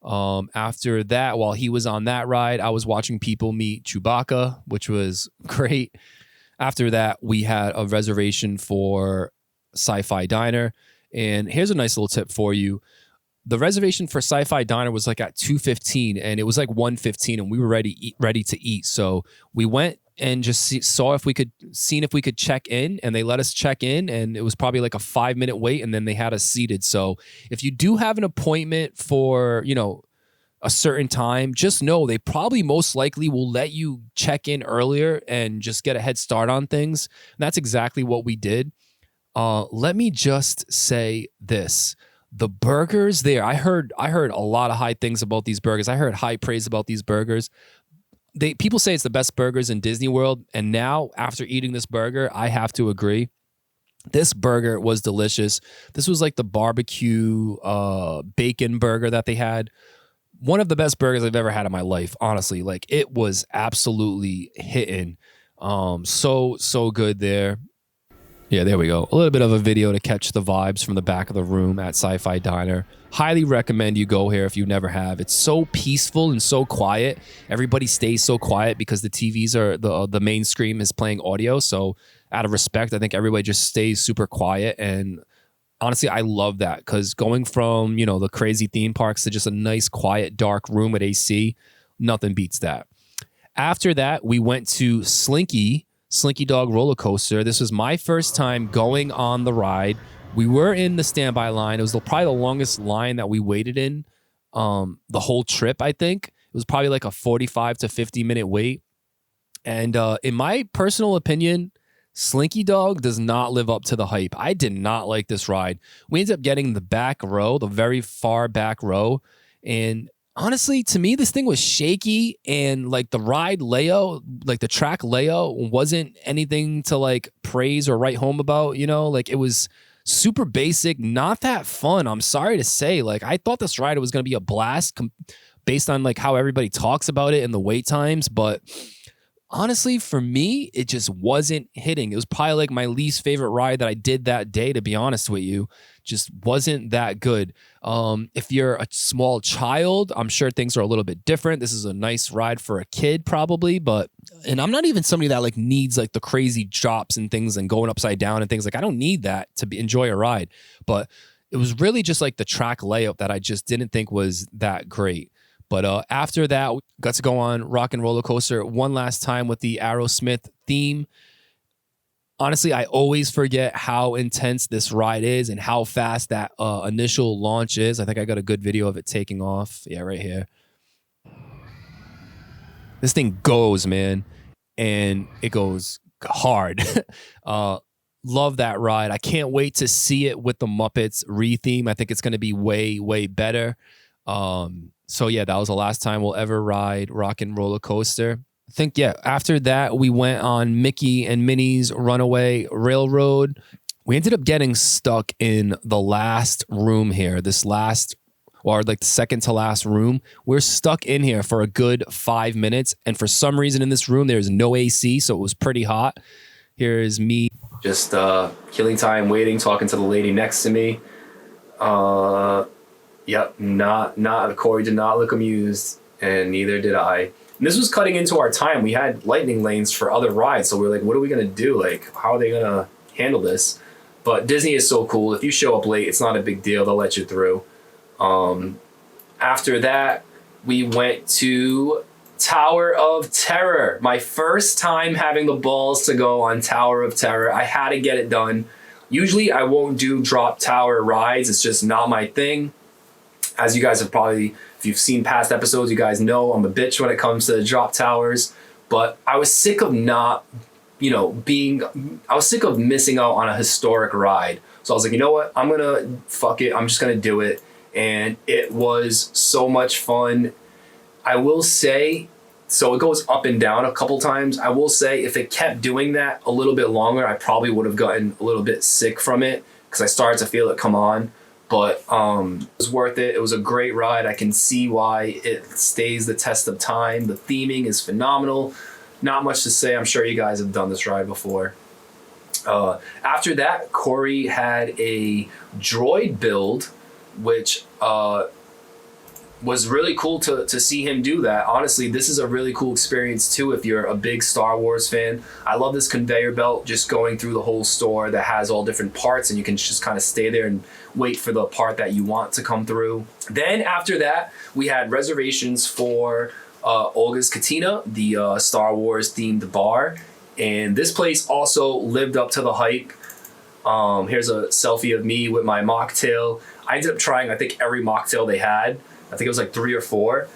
After that, while he was on that ride, I was watching people meet Chewbacca, which was great. After that, we had a reservation for Sci-Fi Diner. And here's a nice little tip for you. The reservation for Sci-Fi Diner was like at 2:15 and it was like 1:15 and we were ready to eat. So we went and just saw if we could check in, and they let us check in, and it was probably like a 5-minute wait, and then they had us seated. So if you do have an appointment for, a certain time, just know they probably most likely will let you check in earlier and just get a head start on things. And that's exactly what we did. Let me just say this. The burgers there, I heard a lot of high things about these burgers. I heard high praise about these burgers. People say it's the best burgers in Disney World, and now after eating this burger, I have to agree. This burger was delicious. This was like the barbecue bacon burger that they had. One of the best burgers I've ever had in my life, honestly. Like, it was absolutely hitting. So good there. Yeah, there we go. A little bit of a video to catch the vibes from the back of the room at Sci-Fi Diner. Highly recommend you go here if you never have. It's so peaceful and so quiet. Everybody stays so quiet because the TVs are, the main screen is playing audio. So out of respect, I think everybody just stays super quiet. And honestly, I love that because going from, the crazy theme parks to just a nice, quiet, dark room with AC, nothing beats that. After that, we went to Slinky Dog roller coaster. This was my first time going on the ride. We were in the standby line. It was probably the longest line that we waited in the whole trip, I think. It was probably like a 45 to 50 minute wait. And in my personal opinion, Slinky Dog does not live up to the hype. I did not like this ride. We ended up getting the back row, the very far back row. And honestly, to me, this thing was shaky, and like the ride layout, like the track layout wasn't anything to like praise or write home about, like it was super basic, not that fun. I'm sorry to say, like I thought this ride was going to be a blast based on like how everybody talks about it and the wait times, but honestly, for me, it just wasn't hitting. It was probably like my least favorite ride that I did that day, to be honest with you. Just wasn't that good. If you're a small child, I'm sure things are a little bit different. This is a nice ride for a kid probably, and I'm not even somebody that like needs like the crazy drops and things and going upside down and things. Like I don't need that to enjoy a ride, but it was really just like the track layout that I just didn't think was that great. But after that, we got to go on Rock and Roller Coaster one last time with the Aerosmith theme. Honestly, I always forget how intense this ride is and how fast that initial launch is. I think I got a good video of it taking off. Yeah, right here. This thing goes, man, and it goes hard. Love that ride. I can't wait to see it with the Muppets re-theme. I think it's going to be way, way better. So yeah, that was the last time we'll ever ride Rock and Roller Coaster. I think, yeah, after that, we went on Mickey and Minnie's Runaway Railroad. We ended up getting stuck in the last room here, or like the second to last room. We're stuck in here for a good 5 minutes. And for some reason in this room, there's no AC, so it was pretty hot. Here's me just killing time, waiting, talking to the lady next to me. Yep, Corey did not look amused, and neither did I. And this was cutting into our time. We had lightning lanes for other rides, so we were like, what are we gonna do? Like, how are they gonna handle this? But Disney is so cool. If you show up late, it's not a big deal. They'll let you through. After that, we went to Tower of Terror. My first time having the balls to go on Tower of Terror. I had to get it done. Usually I won't do drop tower rides. It's just not my thing. As you guys have probably, if you've seen past episodes, you guys know I'm a bitch when it comes to drop towers. But I was sick of I was sick of missing out on a historic ride. So I was like, you know what? Fuck it. I'm just gonna do it. And it was so much fun. I will say, so it goes up and down a couple times. I will say if it kept doing that a little bit longer, I probably would have gotten a little bit sick from it because I started to feel it come on. But it was worth it. It was a great ride. I can see why it stays the test of time. The theming is phenomenal. Not much to say. I'm sure you guys have done this ride before. After that, Corey had a droid build, which was really cool to see him do that. Honestly, this is a really cool experience too if you're a big Star Wars fan. I love this conveyor belt just going through the whole store that has all different parts, and you can just kind of stay there and wait for the part that you want to come through. Then after that, we had reservations for Olga's Cantina, the Star Wars themed bar. And this place also lived up to the hype. Here's a selfie of me with my mocktail. I ended up trying, I think, every mocktail they had. I think it was like 3 or 4.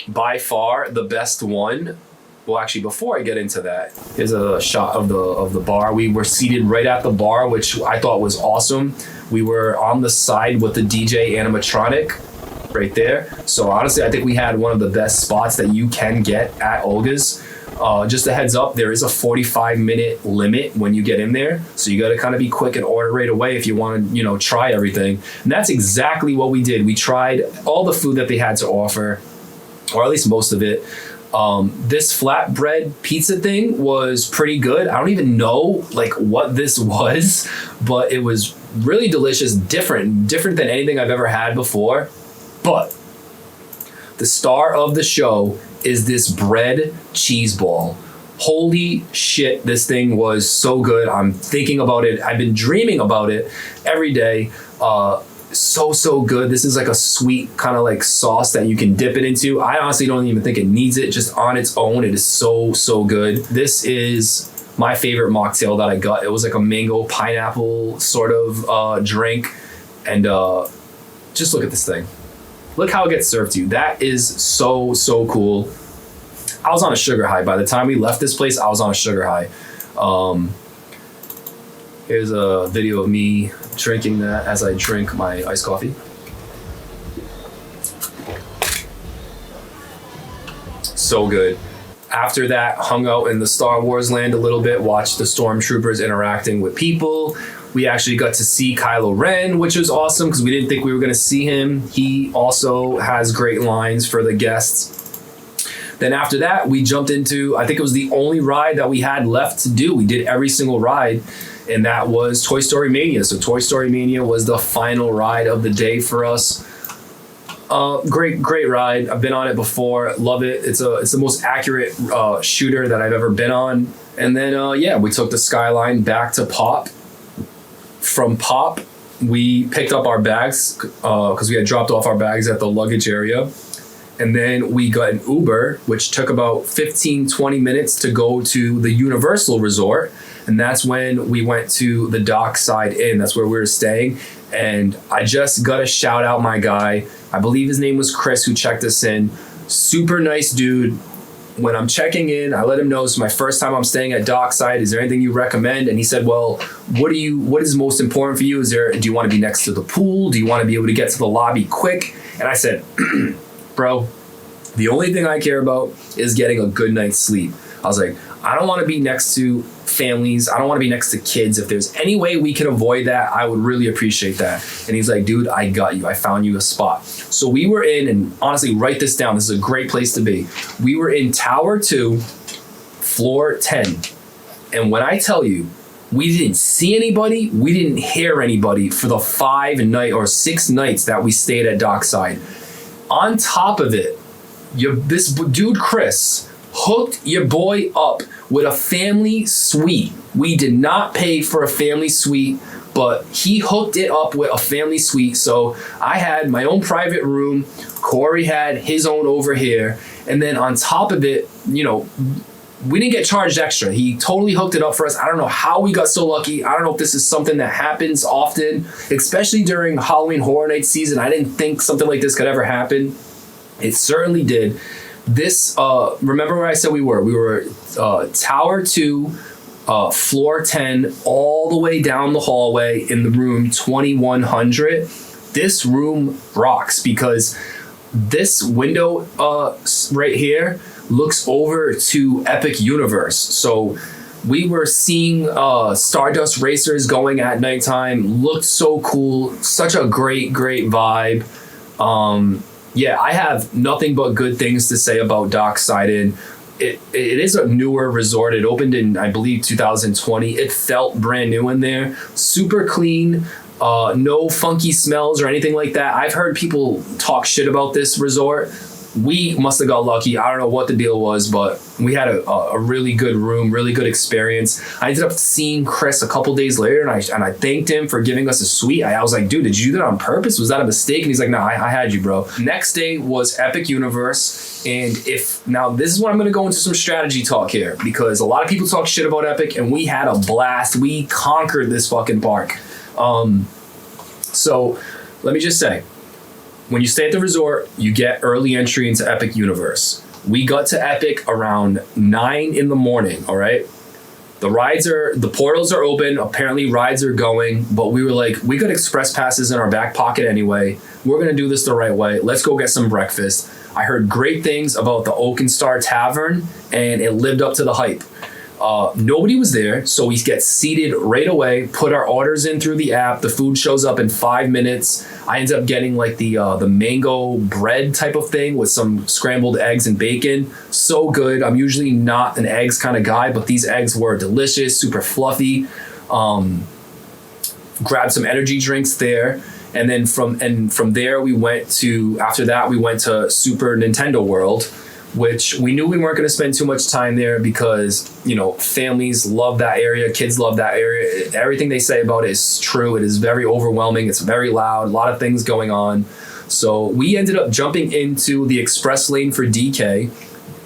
By far the best one. Well, actually, before I get into that, here's a shot of the bar. We were seated right at the bar, which I thought was awesome. We were on the side with the DJ animatronic right there. So honestly, I think we had one of the best spots that you can get at Olga's. Just a heads up, there is a 45-minute limit when you get in there. So you got to kind of be quick and order right away if you want to, try everything. And that's exactly what we did. We tried all the food that they had to offer, or at least most of it. This flatbread pizza thing was pretty good. I don't even know what this was, but it was really delicious, different than anything I've ever had before. But the star of the show is this bread cheese ball. Holy shit, this thing was so good. I'm thinking about it. I've been dreaming about it every day. So good. This is like a sweet kind of like sauce that you can dip it into. I honestly don't even think it needs it. Just on its own, it is so good. This is my favorite mocktail that I got. It was like a mango pineapple sort of drink. And just look at this thing. Look how it gets served to you. That is so cool. I was on a sugar high. By the time we left this place, I was on a sugar high. Here's a video of me drinking that as I drink my iced coffee. So good. After that, hung out in the Star Wars land a little bit, watched the stormtroopers interacting with people. We actually got to see Kylo Ren, which was awesome because we didn't think we were going to see him. He also has great lines for the guests. Then after that, we jumped into, I think it was the only ride that we had left to do. We did every single ride, and that was Toy Story Mania. So Toy Story Mania was the final ride of the day for us. Great ride. I've been on it before. Love it. It's the most accurate shooter that I've ever been on. And then we took the Skyline back to Pop. From Pop, we picked up our bags because we had dropped off our bags at the luggage area. And then we got an Uber, which took about 15-20 minutes to go to the Universal Resort. And that's when we went to the Dockside Inn. That's where we were staying. And I just got to shout out my guy. I believe his name was Chris, who checked us in. Super nice dude. When I'm checking in, I let him know it's my first time I'm staying at Dockside. Is there anything you recommend? And he said, well, what is most important for you? Do you want to be next to the pool? Do you want to be able to get to the lobby quick? And I said, bro, the only thing I care about is getting a good night's sleep. I was like, I don't want to be next to families. I don't want to be next to kids. If there's any way we can avoid that, I would really appreciate that. And he's like, dude, I got you. I found you a spot. So we were in, and honestly, write this down. This is a great place to be. We were in Tower 2, floor 10. And when I tell you, we didn't see anybody, we didn't hear anybody for the 6 nights that we stayed at Dockside. On top of it, this dude, Chris, hooked your boy up with a family suite. We did not pay for a family suite, but he hooked it up with a family suite. So I had my own private room. Corey had his own over here. And then on top of it, we didn't get charged extra. He totally hooked it up for us. I don't know how we got so lucky. I don't know if this is something that happens often, especially during Halloween Horror Night season. I didn't think something like this could ever happen. It certainly did. This, remember where I said we were? We were Tower 2, floor 10, all the way down the hallway in the room 2100. This room rocks because this window right here looks over to Epic Universe. So we were seeing Stardust Racers going at nighttime. Looked so cool. Such a great vibe. I have nothing but good things to say about Dockside Inn. It is a newer resort. It opened in, I believe, 2020. It felt brand new in there. Super clean. No funky smells or anything like that. I've heard people talk shit about this resort. We must have got lucky. I don't know what the deal was, but we had a really good room, really good experience. I ended up seeing Chris a couple days later, and I thanked him for giving us a suite. I was like, dude, did you do that on purpose? Was that a mistake? And he's like, no, I had you, bro. Next day was Epic Universe. And now this is when I'm going to go into some strategy talk here, because a lot of people talk shit about Epic, and we had a blast. We conquered this fucking park. So let me just say, when you stay at the resort, you get early entry into Epic Universe. We got to Epic around 9 in the morning, all right? The portals are open. Apparently rides are going, but we were like, we got express passes in our back pocket anyway. We're going to do this the right way. Let's go get some breakfast. I heard great things about the Oak and Star Tavern, and it lived up to the hype. Nobody was there, so we get seated right away, put our orders in through the app. The food shows up in 5 minutes. I ended up getting like the mango bread type of thing with some scrambled eggs and bacon. So good. I'm usually not an eggs kind of guy, but these eggs were delicious, super fluffy. Grabbed some energy drinks there. And then from there, after that, we went to Super Nintendo World, which we knew we weren't going to spend too much time there because, families love that area, kids love that area. Everything they say about it is true. It is very overwhelming. It's very loud, a lot of things going on. So we ended up jumping into the express lane for DK.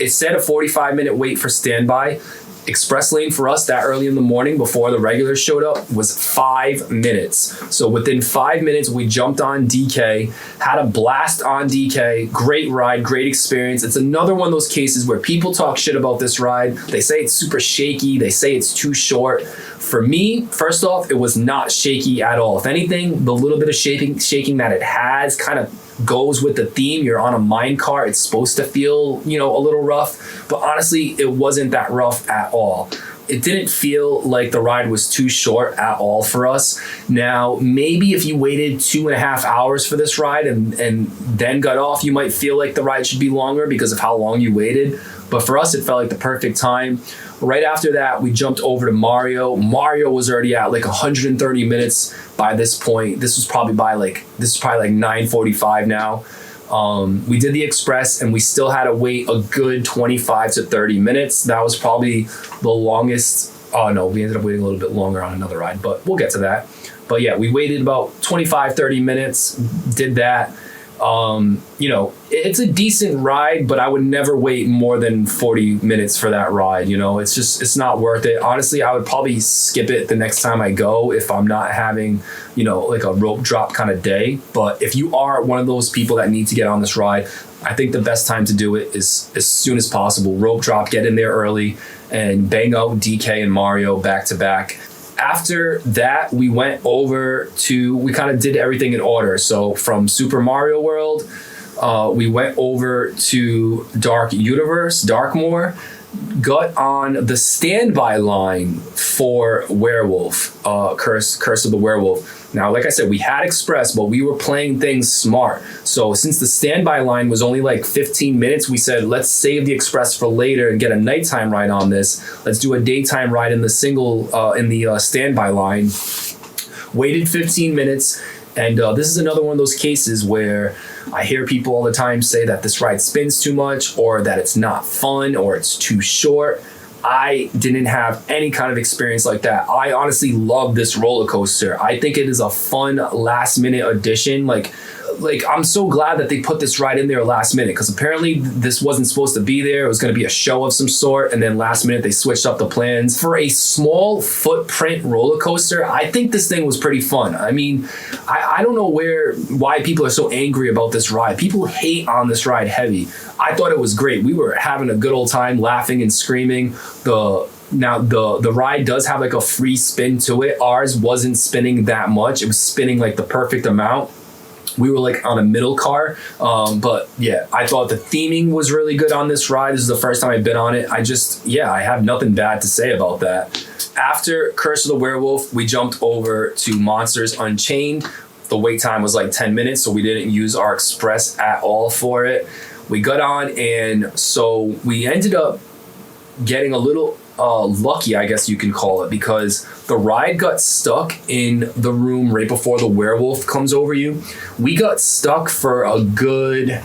It said a 45-minute wait for standby. Express lane for us that early in the morning before the regulars showed up was 5 minutes. So within 5 minutes, we jumped on DK, had a blast on DK. Great ride, great experience. It's another one of those cases where people talk shit about this ride. They say it's super shaky. They say it's too short. For me, first off, it was not shaky at all. If anything, the little bit of shaking that it has kind of goes with the theme. You're on a mine car. It's supposed to feel, a little rough, but honestly, it wasn't that rough at all. it didn't feel like the ride was too short at all for us. Now, maybe if you waited 2.5 hours for this ride and then got off, you might feel like the ride should be longer because of how long you waited. But for us, it felt like the perfect time. Right after that, we jumped over to Mario. Mario was already at like 130 minutes by this point. This was probably like 9:45 now. We did the Express and we still had to wait a good 25 to 30 minutes. That was probably the longest. Oh no, we ended up waiting a little bit longer on another ride, but we'll get to that. But yeah, we waited about 25, 30 minutes, did that. It's a decent ride, but I would never wait more than 40 minutes for that ride. It's not worth it. Honestly, I would probably skip it the next time I go if I'm not having, like a rope drop kind of day. But if you are one of those people that need to get on this ride, I think the best time to do it is as soon as possible. Rope drop, get in there early and bang out DK and Mario back to back. After that, we went over to, we kind of did everything in order. So from Super Mario World, we went over to Dark Universe, Darkmoor, got on the standby line for Werewolf, Curse of the Werewolf. Now, like I said, we had Express, but we were playing things smart. So since the standby line was only like 15 minutes, we said, let's save the Express for later and get a nighttime ride on this. Let's do a daytime ride in the standby line. Waited 15 minutes. And this is another one of those cases where I hear people all the time say that this ride spins too much or that it's not fun or it's too short. I didn't have any kind of experience like that. I honestly love this roller coaster. I think it is a fun last minute addition. Like I'm so glad that they put this ride in there last minute because apparently this wasn't supposed to be there. It was going to be a show of some sort. And then last minute they switched up the plans. For a small footprint roller coaster, I think this thing was pretty fun. I mean, I don't know why people are so angry about this ride. People hate on this ride heavy. I thought it was great. We were having a good old time laughing and screaming. Now the ride does have like a free spin to it. Ours wasn't spinning that much. It was spinning like the perfect amount. We were like on a middle car. But yeah, I thought the theming was really good on this ride. This is the first time I've been on it. I have nothing bad to say about that. After Curse of the Werewolf, we jumped over to Monsters Unchained. The wait time was like 10 minutes, so we didn't use our Express at all for it. We got on, and so we ended up getting a little lucky, I guess you can call it, because the ride got stuck in the room right before the werewolf comes over you. We got stuck for a good,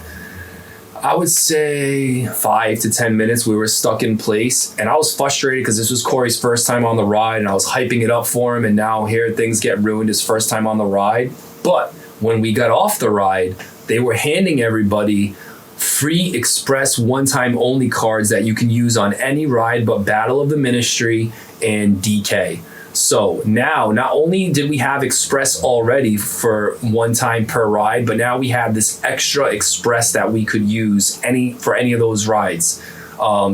I would say 5 to 10 minutes. We were stuck in place, and I was frustrated because this was Corey's first time on the ride, and I was hyping it up for him, and now here things get ruined his first time on the ride. But when we got off the ride, they were handing everybody free Express one-time only cards that you can use on any ride but Battle of the Ministry and DK. So now, not only did we have Express already for one time per ride, but now we have this extra Express that we could use for any of those rides.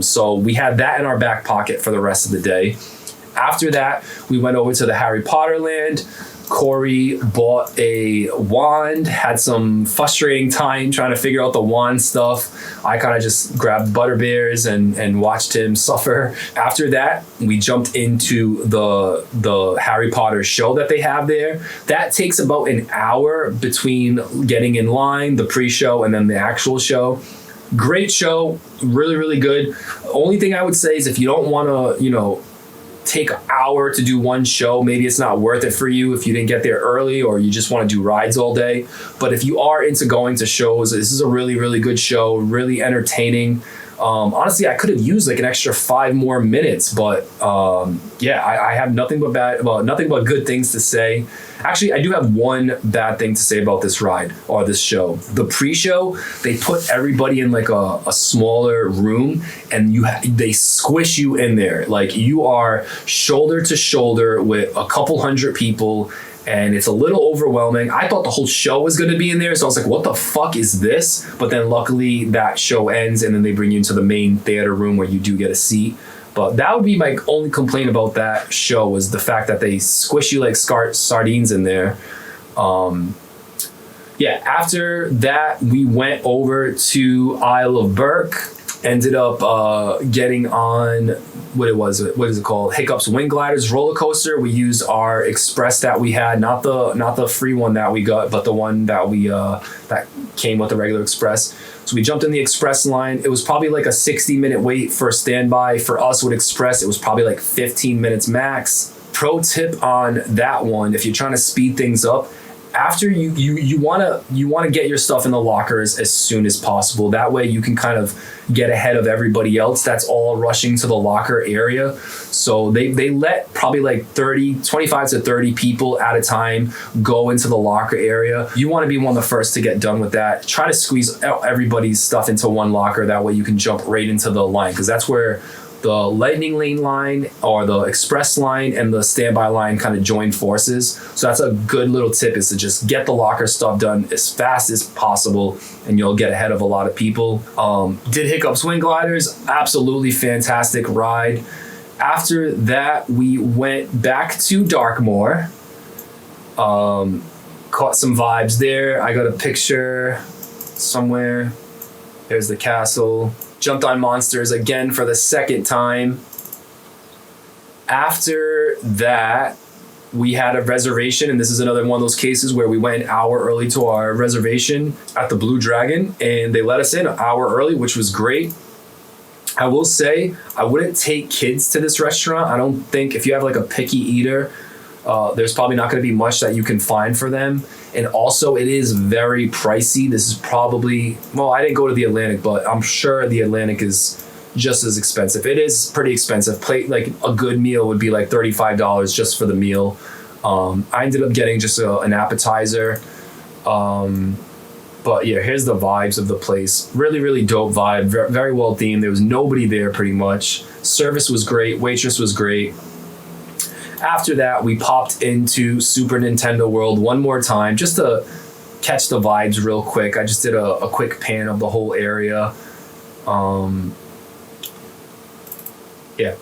So we had that in our back pocket for the rest of the day. After that, we went over to the Harry Potter land. Corey bought a wand, had some frustrating time trying to figure out the wand stuff. I kind of just grabbed Butterbeers and watched him suffer. After that, we jumped into the Harry Potter show that they have there. That takes about an hour between getting in line, the pre-show, and then the actual show. Great show, really, really good. Only thing I would say is if you don't want to, take an hour to do one show, maybe it's not worth it for you if you didn't get there early or you just want to do rides all day. But if you are into going to shows, this is a really, really good show, really entertaining. Honestly, I could have used like an extra 5 more minutes, but I have nothing but good things to say. Actually, I do have one bad thing to say about this ride or this show. The pre-show, they put everybody in like a smaller room, and they squish you in there. Like you are shoulder to shoulder with a couple hundred people, and it's a little overwhelming. I thought the whole show was going to be in there, so I was like, what the fuck is this? But then luckily that show ends, and then they bring you into the main theater room where you do get a seat. But that would be my only complaint about that show, was the fact that they squish you like sardines in there. After that, we went over to Isle of Berk. ended up getting on what is it called? Hiccup's Wing Gliders roller coaster. We used our express that we had, not the free one that we got, but the one that we that came with the regular express. So we jumped in the express line. It was probably like a 60-minute wait for standby. For us with express, it was probably like 15 minutes max. Pro tip on that one, if you're trying to speed things up, after you want to get your stuff in the lockers as soon as possible. That way you can kind of get ahead of everybody else that's all rushing to the locker area. So they let probably like 25 to 30 people at a time go into the locker area. You want to be one of the first to get done with that. Try to squeeze everybody's stuff into one locker. That way you can jump right into the line, because that's where the lightning lane line or the express line and the standby line kind of join forces. So that's a good little tip, is to just get the locker stuff done as fast as possible and you'll get ahead of a lot of people. Did Hiccup's Wing Gliders, absolutely fantastic ride. After that, we went back to Darkmoor. Caught some vibes there. I got a picture somewhere. There's the castle. Jumped on Monsters again for the second time. After that, we had a reservation, and this is another one of those cases where we went an hour early to our reservation at the Blue Dragon, and they let us in an hour early, which was great. I will say, I wouldn't take kids to this restaurant. I don't think, if you have like a picky eater, there's probably not going to be much that you can find for them. And also, it is very pricey. This is probably, well, I didn't go to the Atlantic, but I'm sure the Atlantic is just as expensive. It is pretty expensive. Like a good meal would be like $35 just for the meal. I ended up getting just an appetizer. But yeah, here's the vibes of the place. Really, really dope vibe. Very well themed. There was nobody there pretty much. Service was great. Waitress was great. After that, we popped into Super Nintendo World one more time just to catch the vibes real quick. I just did a quick pan of the whole area. Yeah,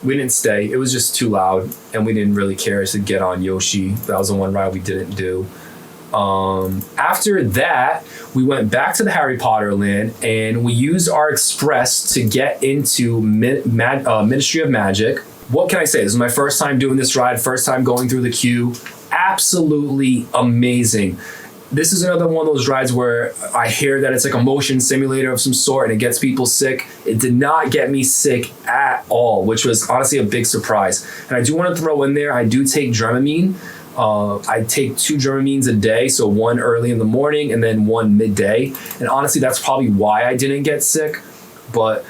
we didn't stay. It was just too loud, and we didn't really care to get on Yoshi. That was the one ride we didn't do. After that, we went back to the Harry Potter land, and we used our express to get into Ministry of Magic. What can I say? This is my first time doing this ride, first time going through the queue. Absolutely amazing. This is another one of those rides where I hear that it's like a motion simulator of some sort and it gets people sick. It did not get me sick at all, which was honestly a big surprise. And I do want to throw in there, I do take Dramamine. I take 2 Dramamines a day, so one early in the morning and then one midday. And honestly, that's probably why I didn't get sick. But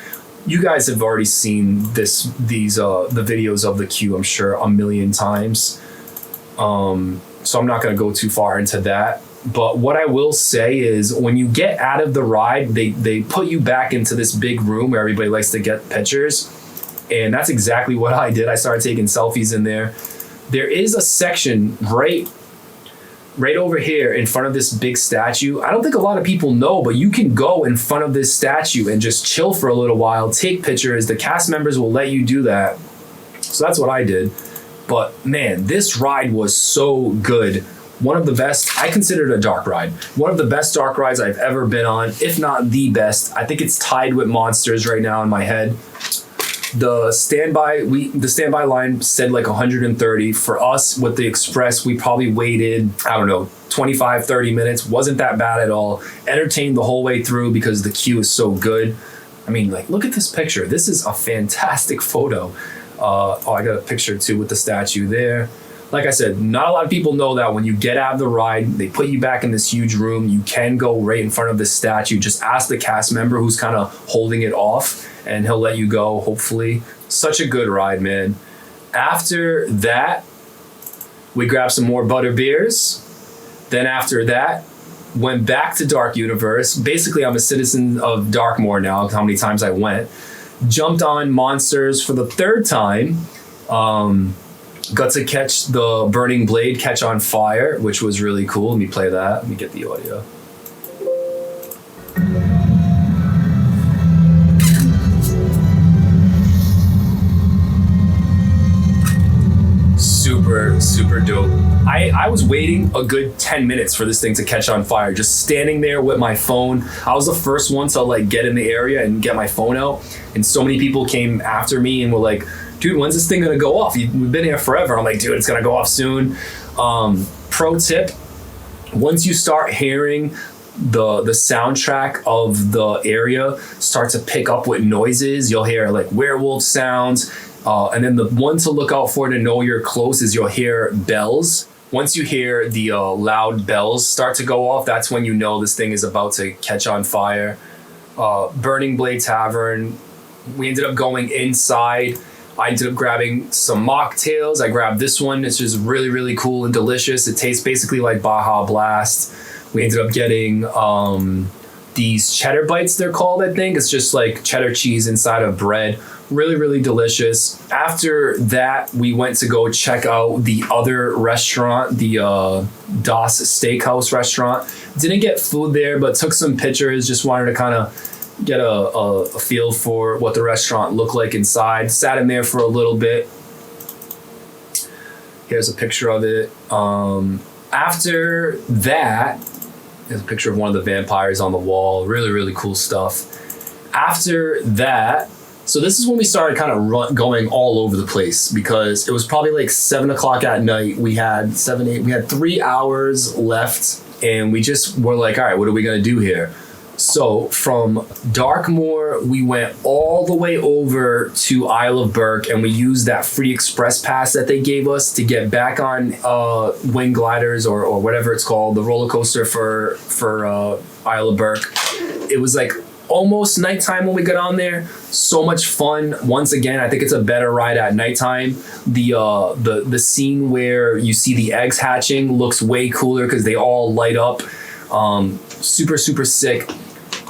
you guys have already seen the videos of the queue, I'm sure, a million times. So I'm not going to go too far into that. But what I will say is, when you get out of the ride, they put you back into this big room where everybody likes to get pictures. And that's exactly what I did. I started taking selfies in there. There is a section right over here in front of this big statue. I don't think a lot of people know, but you can go in front of this statue and just chill for a little while, take pictures. The cast members will let you do that. So that's what I did. But man, this ride was so good. One of the best, I consider it a dark ride. One of the best dark rides I've ever been on, if not the best. I think it's tied with Monsters right now in my head. The standby line said like 130. For us with the express, we probably waited, I don't know, 25, 30 minutes. Wasn't that bad at all. Entertained the whole way through because the queue is so good. I mean, like, look at this picture. This is a fantastic photo. I got a picture too with the statue there. Like I said, not a lot of people know that when you get out of the ride, they put you back in this huge room. You can go right in front of the statue. Just ask the cast member who's kind of holding it off, and he'll let you go, hopefully. Such a good ride, man. After that, we grabbed some more butter beers. Then after that, went back to Dark Universe. Basically, I'm a citizen of Darkmoor now, how many times I went. Jumped on Monsters for the 3rd time. Got to catch the Burning Blade catch on fire, which was really cool. Let me play that. Let me get the audio. super, super dope. I was waiting a good 10 minutes for this thing to catch on fire, just standing there with my phone. I was the first one to like get in the area and get my phone out. And so many people came after me and were like, dude, when's this thing gonna go off? We've been here forever. I'm like, dude, it's gonna go off soon. Pro tip, once you start hearing the soundtrack of the area start to pick up with noises, you'll hear like werewolf sounds. And then the one to look out for to know you're close is you'll hear bells. Once you hear the loud bells start to go off, that's when you know this thing is about to catch on fire. Burning Blade Tavern, we ended up going inside. I ended up grabbing some mocktails. I grabbed this one. It's just really, really cool and delicious. It tastes basically like Baja Blast. We ended up getting these cheddar bites, they're called, I think. It's just like cheddar cheese inside of bread. Really, really delicious. After that, we went to go check out the other restaurant, the Das Steakhouse restaurant. Didn't get food there, but took some pictures. Just wanted to kind of get a feel for what the restaurant looked like inside. Sat in there for a little bit. Here's a picture of it. After that, there's a picture of one of the vampires on the wall. Really, really cool stuff. After that, so this is when we started kind of going all over the place, because it was probably like 7 o'clock at night. We had 3 hours left, and we just were like, all right, what are we going to do here? So from Darkmoor, we went all the way over to Isle of Burke, and we used that free express pass that they gave us to get back on Wing Gliders or whatever it's called, the roller coaster for Isle of Burke. It was like almost nighttime when we got on there. So much fun. Once again, I think it's a better ride at nighttime. The scene where you see the eggs hatching looks way cooler because they all light up. Super, super sick.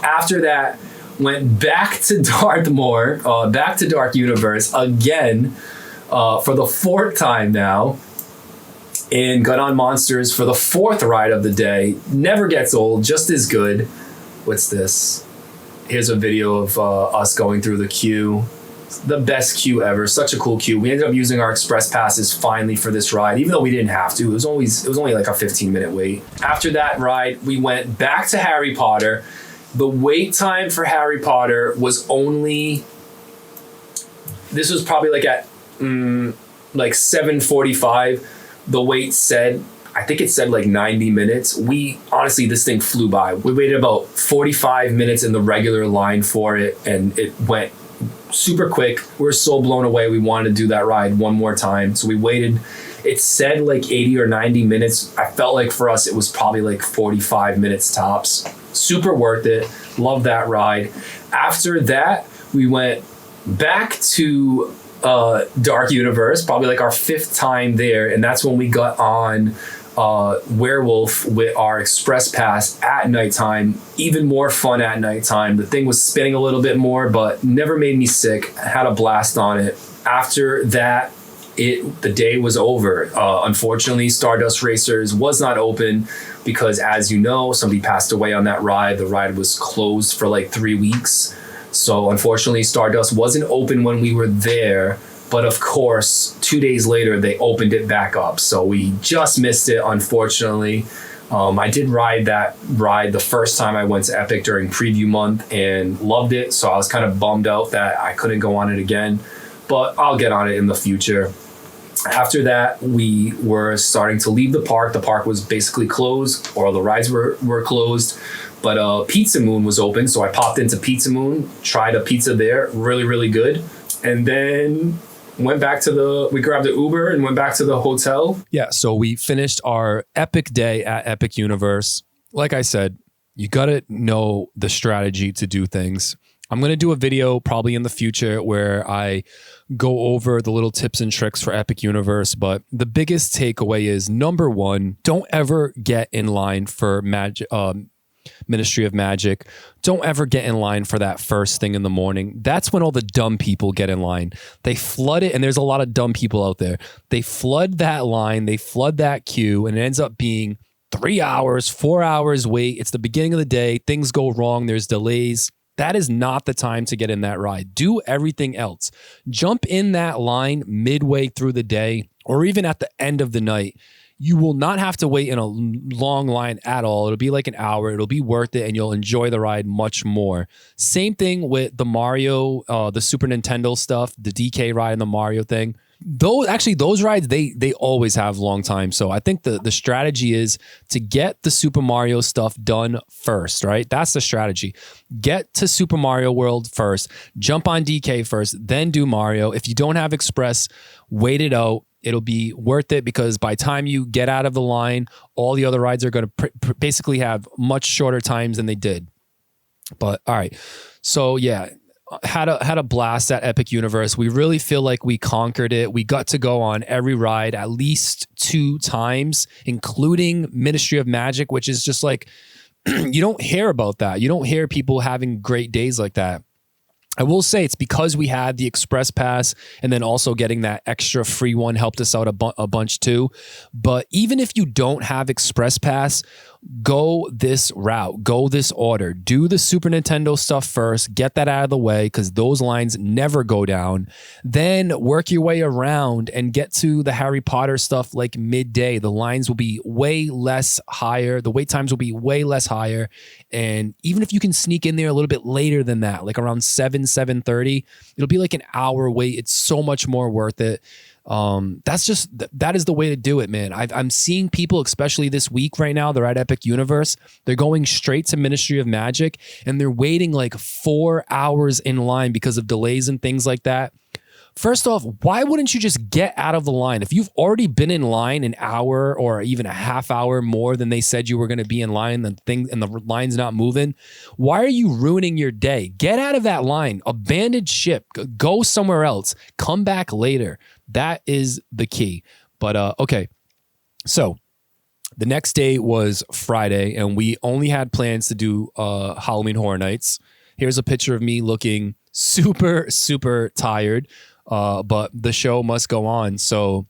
After that, went back to Dartmoor, back to Dark Universe again for the 4th time now, and got on Monsters for the 4th ride of the day. Never gets old, just as good. What's this? Here's a video of us going through the queue. The best queue ever. Such a cool queue. We ended up using our express passes finally for this ride, even though we didn't have to. It was only like a 15-minute wait. After that ride, we went back to Harry Potter. The wait time for Harry Potter was only, this was probably like at like 7:45. The wait said, I think it said like 90 minutes. Honestly, this thing flew by. We waited about 45 minutes in the regular line for it, and it went super quick. We were so blown away. We wanted to do that ride one more time. So we waited. It said like 80 or 90 minutes. I felt like for us, it was probably like 45 minutes tops. Super worth it. Love that ride. After that, we went back to Dark Universe, probably like our 5th time there. And that's when we got on Werewolf with our express pass at nighttime. Even more fun at nighttime. The thing was spinning a little bit more, but never made me sick. I had a blast on it. After that, the day was over. Unfortunately, Stardust Racers was not open because, as you know, somebody passed away on that ride. The ride was closed for like 3 weeks. So unfortunately, Stardust wasn't open when we were there. But of course, 2 days later, they opened it back up. So we just missed it, unfortunately. I did ride that ride the first time I went to Epic during preview month and loved it. So I was kind of bummed out that I couldn't go on it again. But I'll get on it in the future. After that, we were starting to leave the park. The park was basically closed, or the rides were closed. But Pizza Moon was open, so I popped into Pizza Moon, tried a pizza there, really, really good. And then we grabbed the Uber and went back to the hotel. Yeah, so we finished our epic day at Epic Universe. Like I said, you gotta know the strategy to do things. I'm going to do a video probably in the future where I go over the little tips and tricks for Epic Universe. But the biggest takeaway is, number one, don't ever get in line for Ministry of Magic. Don't ever get in line for that first thing in the morning. That's when all the dumb people get in line. They flood it, and there's a lot of dumb people out there. They flood that line, they flood that queue, and it ends up being 3 hours, 4 hours wait. It's the beginning of the day. Things go wrong. There's delays. That is not the time to get in that ride. Do everything else. Jump in that line midway through the day or even at the end of the night, you will not have to wait in a long line at all. It'll be like an hour. It'll be worth it, and you'll enjoy the ride much more. Same thing with the Mario, the Super Nintendo stuff, the DK ride and the Mario thing. Those rides, they always have long time. So I think the strategy is to get the Super Mario stuff done first, right? That's the strategy. Get to Super Mario World first, jump on DK first, then do Mario. If you don't have Express, wait it out. It'll be worth it because by the time you get out of the line, all the other rides are going to basically have much shorter times than they did. But all right. So yeah, had a blast at Epic Universe. We really feel like we conquered it. We got to go on every ride at least 2 times, including Ministry of Magic, which is just like, you don't hear about that. You don't hear people having great days like that. I will say it's because we had the Express Pass and then also getting that extra free one helped us out a bunch too. But even if you don't have Express Pass, go this route, go this order, do the Super Nintendo stuff first, get that out of the way because those lines never go down. Then work your way around and get to the Harry Potter stuff like midday. The lines will be way less higher. The wait times will be way less higher. And even if you can sneak in there a little bit later than that, like around 7:30, it'll be like an hour wait. It's so much more worth it. That is the way to do it, man. I'm seeing people, especially this week right now, they're at Epic Universe. They're going straight to Ministry of Magic and they're waiting like 4 hours in line because of delays and things like that. First off, why wouldn't you just get out of the line? If you've already been in line an hour or even a half hour more than they said you were going to be in line, and the line's not moving, why are you ruining your day? Get out of that line, abandon ship, go somewhere else, come back later. That is the key. But okay, so the next day was Friday, and we only had plans to do Halloween Horror Nights. Here's a picture of me looking super, super tired. But the show must go on. So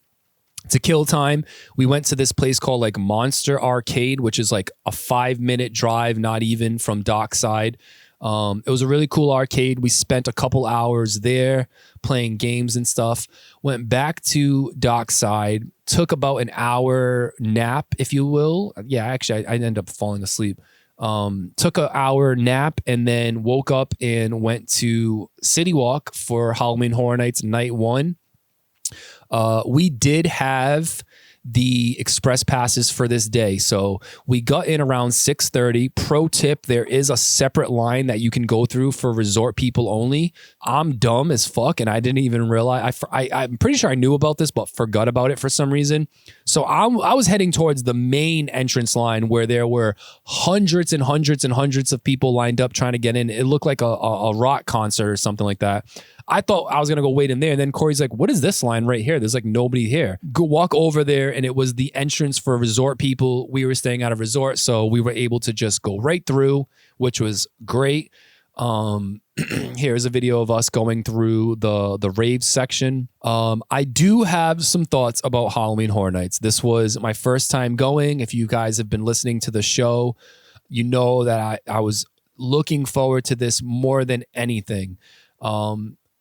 to kill time, we went to this place called like Monster Arcade, which is like a 5-minute drive, not even, from Dockside. It was a really cool arcade. We spent a couple hours there playing games and stuff. Went back to Dockside, took about an hour nap, if you will. Yeah, actually, I ended up falling asleep. Took an hour nap and then woke up and went to City Walk for Halloween Horror Nights Night 1. We did have the express passes for this day. So we got in around 6:30. Pro tip, there is a separate line that you can go through for resort people only. I'm dumb as fuck and I didn't even realize. I'm pretty sure I knew about this, but forgot about it for some reason. So I was heading towards the main entrance line where there were hundreds and hundreds and hundreds of people lined up trying to get in. It looked like a rock concert or something like that. I thought I was going to go wait in there. And then Corey's like, what is this line right here? There's like nobody here. Go walk over there. And it was the entrance for resort people. We were staying at a resort. So we were able to just go right through, which was great. Here's a video of us going through the rave section. I do have some thoughts about Halloween Horror Nights. This was my first time going. If you guys have been listening to the show, you know that I was looking forward to this more than anything.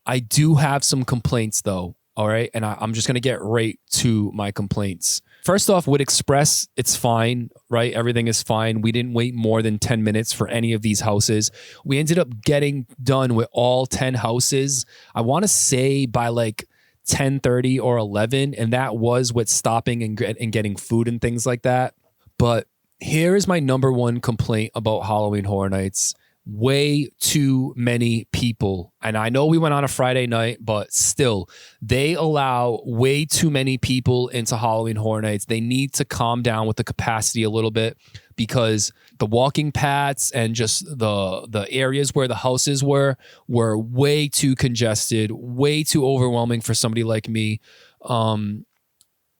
I do have some complaints though. All right. And I'm just going to get right to my complaints. First off, with Express, it's fine, right? Everything is fine. We didn't wait more than 10 minutes for any of these houses. We ended up getting done with all 10 houses, I want to say by like 10:30 or 11. And that was with stopping and getting food and things like that. But here is my number one complaint about Halloween Horror Nights. Way too many people. And I know we went on a Friday night, but still, they allow way too many people into Halloween Horror Nights. They need to calm down with the capacity a little bit because the walking paths and just the areas where the houses were way too congested, way too overwhelming for somebody like me.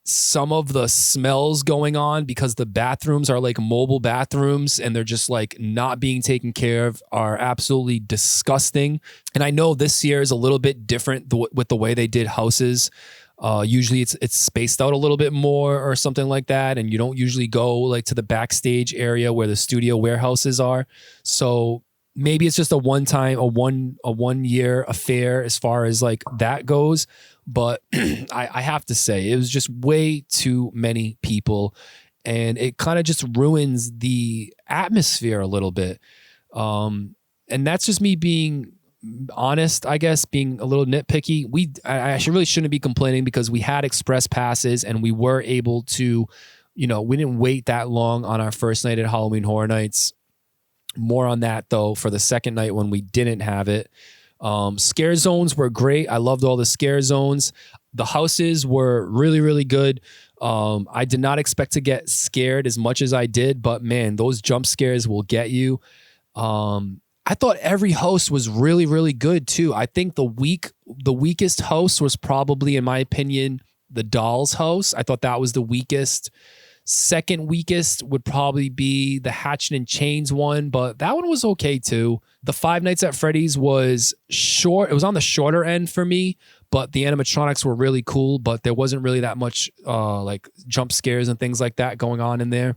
Some of the smells going on because the bathrooms are like mobile bathrooms and they're just like not being taken care of are absolutely disgusting. And I know this year is a little bit different with the way they did houses. Usually it's spaced out a little bit more or something like that. And you don't usually go like to the backstage area where the studio warehouses are. So maybe it's just a one year affair as far as like that goes. But I have to say, it was just way too many people, and it kind of just ruins the atmosphere a little bit. And that's just me being honest, I guess, being a little nitpicky. I actually really shouldn't be complaining because we had express passes and we were able to, we didn't wait that long on our first night at Halloween Horror Nights. More on that though for the second night when we didn't have it. Scare zones were great. I loved all the scare zones. The houses were really, really good. I did not expect to get scared as much as I did, but man, those jump scares will get you. I thought every host was really, really good too. I think the weakest host was probably, in my opinion, the Dolls house. I thought that was the weakest. Second weakest would probably be the Hatchet and Chains one, but that one was okay too. The Five Nights at Freddy's was short. It was on the shorter end for me, but the animatronics were really cool, but there wasn't really that much like jump scares and things like that going on in there.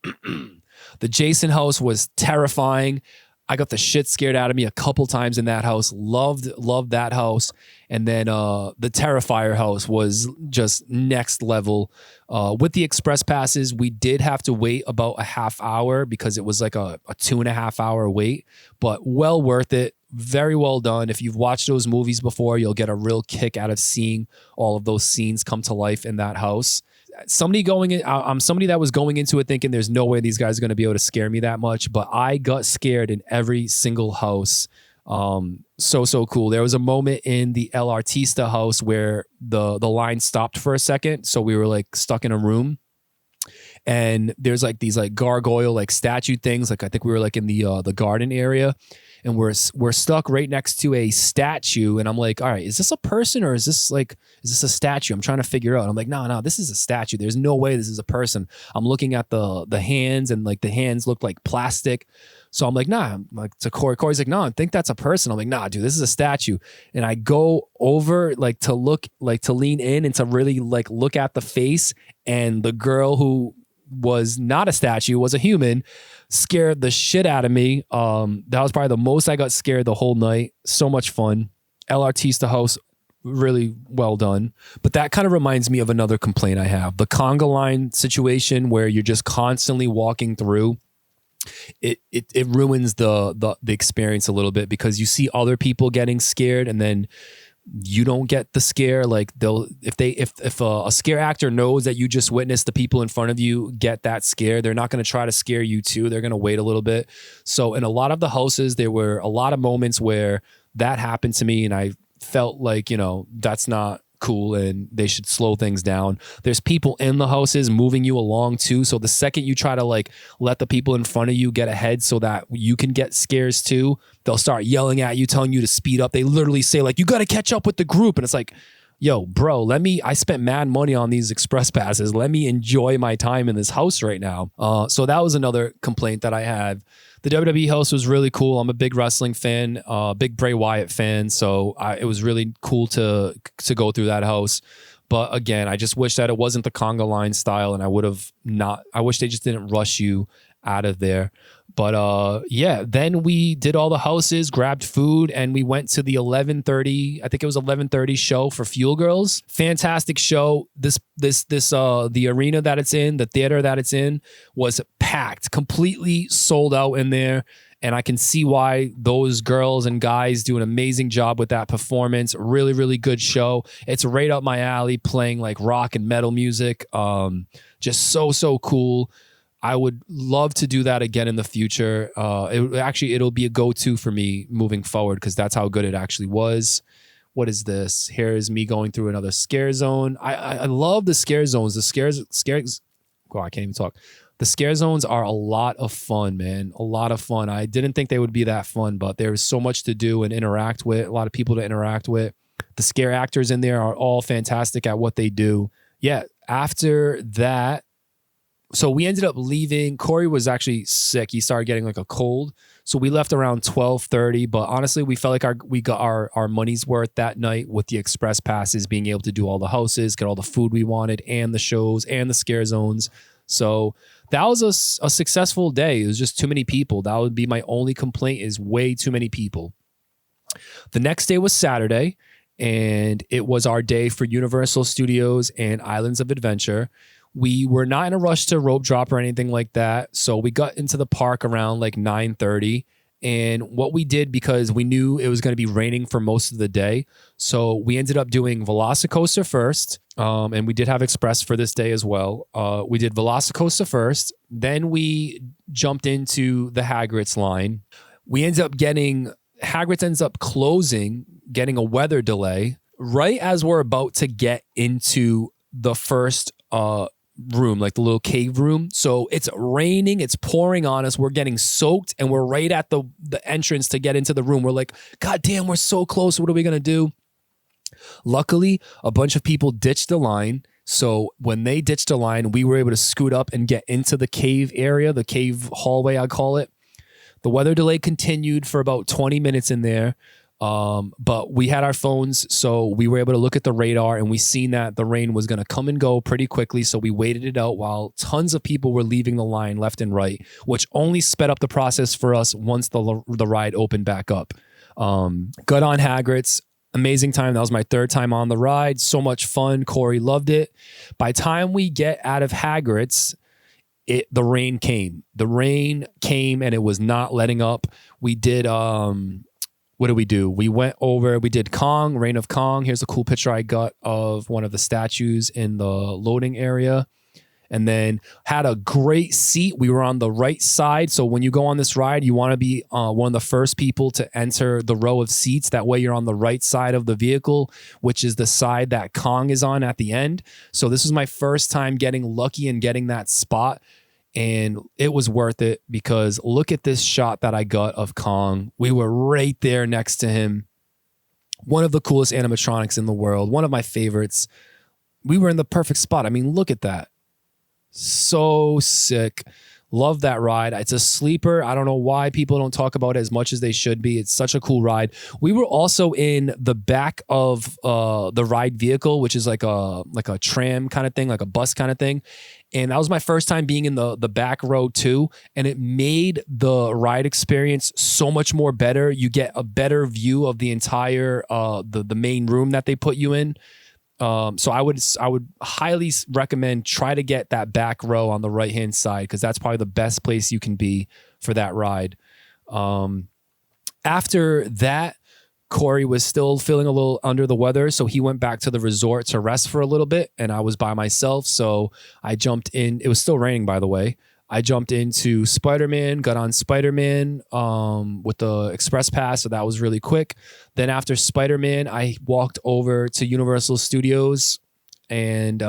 The Jason house was terrifying. I got the shit scared out of me a couple times in that house. Loved that house. And then the Terrifier house was just next level. With the express passes, we did have to wait about a half hour because it was like a 2.5 hour wait, but well worth it. Very well done. If you've watched those movies before, you'll get a real kick out of seeing all of those scenes come to life in that house. I'm somebody that was going into it thinking there's no way these guys are going to be able to scare me that much, but I got scared in every single house. So cool. There was a moment in the El Artista house where the line stopped for a second, so we were like stuck in a room, and there's like these like gargoyle like statue things. Like I think we were like in the garden area, and we're stuck right next to a statue, and I'm like, all right, is this a person or is this a statue? I'm trying to figure out. I'm like, no, this is a statue. There's no way this is a person. I'm looking at the hands, and like the hands look like plastic. So I'm like, nah. I'm like to Corey. Corey's like, no, I think that's a person. I'm like, nah, dude, this is a statue. And I go over like to look, like to lean in and to really like look at the face, and the girl who was not a statue, was a human, scared the shit out of me. That was probably the most I got scared the whole night. So much fun. El Artista house, really well done. But that kind of reminds me of another complaint I have. The conga line situation where you're just constantly walking through. It ruins the experience a little bit because you see other people getting scared and then you don't get the scare. Like if a scare actor knows that you just witnessed the people in front of you get that scare, they're not going to try to scare you too. They're going to wait a little bit. So in a lot of the houses, there were a lot of moments where that happened to me, and I felt like, that's not cool and they should slow things down. There's people in the houses moving you along too. So the second you try to like let the people in front of you get ahead so that you can get scares too, they'll start yelling at you, telling you to speed up. They literally say like, you got to catch up with the group. And it's like, yo, bro, I spent mad money on these express passes. Let me enjoy my time in this house right now. So that was another complaint that I had. The WWE house was really cool. I'm a big wrestling fan, big Bray Wyatt fan. So it was really cool to go through that house. But again, I just wish that it wasn't the conga line style, and I wish they just didn't rush you out of there. But yeah, then we did all the houses, grabbed food, and we went to the 11:30. I think it was 11:30 show for Fuel Girls. Fantastic show. The arena that it's in, the theater that it's in, was packed, completely sold out in there. And I can see why those girls and guys do an amazing job with that performance. Really, really good show. It's right up my alley, playing like rock and metal music. Just so cool. I would love to do that again in the future. It'll be a go-to for me moving forward because that's how good it actually was. What is this? Here is me going through another scare zone. I love the scare zones. I can't even talk. The scare zones are a lot of fun, man. A lot of fun. I didn't think they would be that fun, but there's so much to do and interact with. A lot of people to interact with. The scare actors in there are all fantastic at what they do. Yeah. After that, so we ended up leaving. Corey was actually sick. He started getting like a cold. So we left around 12:30. But honestly, we felt like we got our money's worth that night with the express passes, being able to do all the houses, get all the food we wanted, and the shows and the scare zones. So that was a successful day. It was just too many people. That would be my only complaint, is way too many people. The next day was Saturday, and it was our day for Universal Studios and Islands of Adventure. We were not in a rush to rope drop or anything like that. So we got into the park around like 9:30. And what we did, because we knew it was going to be raining for most of the day, so we ended up doing Velocicoaster first. And we did have Express for this day as well. We did Velocicoaster first. Then we jumped into the Hagrid's line. We ended up Hagrid's ends up closing, getting a weather delay right as we're about to get into the first room, like the little cave room. So it's raining, it's pouring on us, we're getting soaked, and we're right at the entrance to get into the room. We're like, God damn, we're so close. What are we gonna do? Luckily, a bunch of people ditched the line. So when they ditched the line, we were able to scoot up and get into the cave area, the cave hallway, I call it. The weather delay continued for about 20 minutes in there. But we had our phones, so we were able to look at the radar, and we seen that the rain was going to come and go pretty quickly. So we waited it out while tons of people were leaving the line left and right, which only sped up the process for us once the ride opened back up. Got on Hagrid's. Amazing time. That was my third time on the ride. So much fun. Corey loved it. By the time we get out of Hagrid's, the rain came. The rain came, and it was not letting up. We did what did we do? We did Kong, Reign of Kong. Here's a cool picture I got of one of the statues in the loading area. And then had a great seat. We were on the right side. So when you go on this ride, you want to be one of the first people to enter the row of seats. That way you're on the right side of the vehicle, which is the side that Kong is on at the end. So this was my first time getting lucky and getting that spot. And it was worth it, because look at this shot that I got of Kong. We were right there next to him. One of the coolest animatronics in the world. One of my favorites. We were in the perfect spot. I mean, look at that. So sick. Love that ride. It's a sleeper. I don't know why people don't talk about it as much as they should be. It's such a cool ride. We were also in the back of the ride vehicle, which is like a tram kind of thing, like a bus kind of thing. And that was my first time being in the back row too. And it made the ride experience so much more better. You get a better view of the entire the main room that they put you in. So I would highly recommend try to get that back row on the right hand side, because that's probably the best place you can be for that ride. After that, Corey was still feeling a little under the weather, so he went back to the resort to rest for a little bit, and I was by myself, so I jumped in. It was still raining, by the way. I jumped into Spider-Man, got on Spider-Man with the Express Pass, so that was really quick. Then after Spider-Man, I walked over to Universal Studios and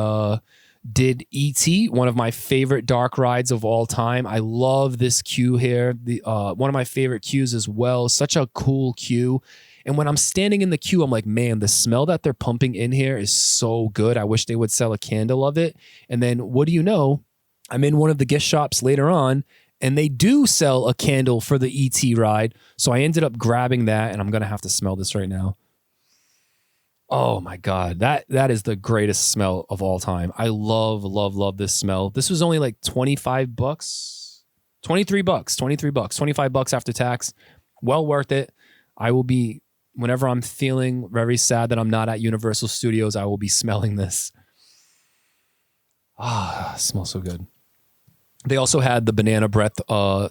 did E.T., one of my favorite dark rides of all time. I love this queue here. One of my favorite queues as well. Such a cool queue. And when I'm standing in the queue, I'm like, man, the smell that they're pumping in here is so good. I wish they would sell a candle of it. And then what do you know? I'm in one of the gift shops later on, and they do sell a candle for the ET ride. So I ended up grabbing that, and I'm going to have to smell this right now. Oh my God. That is the greatest smell of all time. I love this smell. This was only like $25, $23, $25 after tax. Well worth it. I will be, whenever I'm feeling very sad that I'm not at Universal Studios, I will be smelling this. Ah, it smells so good. They also had the banana breath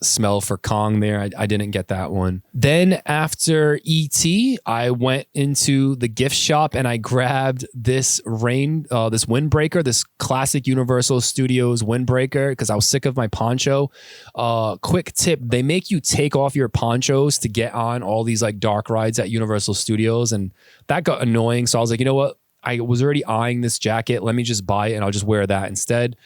smell for Kong there. I didn't get that one. Then after E.T., I went into the gift shop and I grabbed this windbreaker, this classic Universal Studios windbreaker, because I was sick of my poncho. Quick tip, they make you take off your ponchos to get on all these like dark rides at Universal Studios, and that got annoying. So I was like, you know what? I was already eyeing this jacket. Let me just buy it and I'll just wear that instead.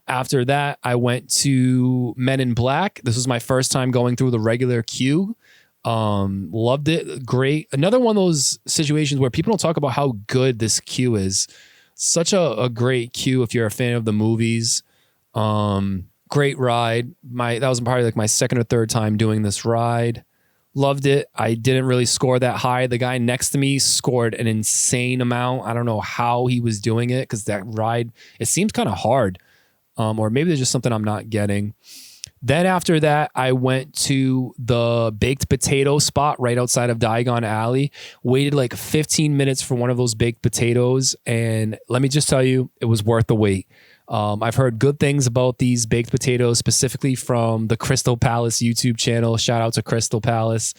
After that, I went to Men in Black. This was my first time going through the regular queue. Loved it. Great. Another one of those situations where people don't talk about how good this queue is. Such a great queue if you're a fan of the movies. Great ride. That was probably like my second or third time doing this ride. Loved it. I didn't really score that high. The guy next to me scored an insane amount. I don't know how he was doing it, because that ride, it seems kind of hard. or maybe there's just something I'm not getting. Then after that, I went to the baked potato spot right outside of Diagon Alley, waited like 15 minutes for one of those baked potatoes. And let me just tell you, it was worth the wait. I've heard good things about these baked potatoes, specifically from the Crystal Palace YouTube channel. Shout out to Crystal Palace.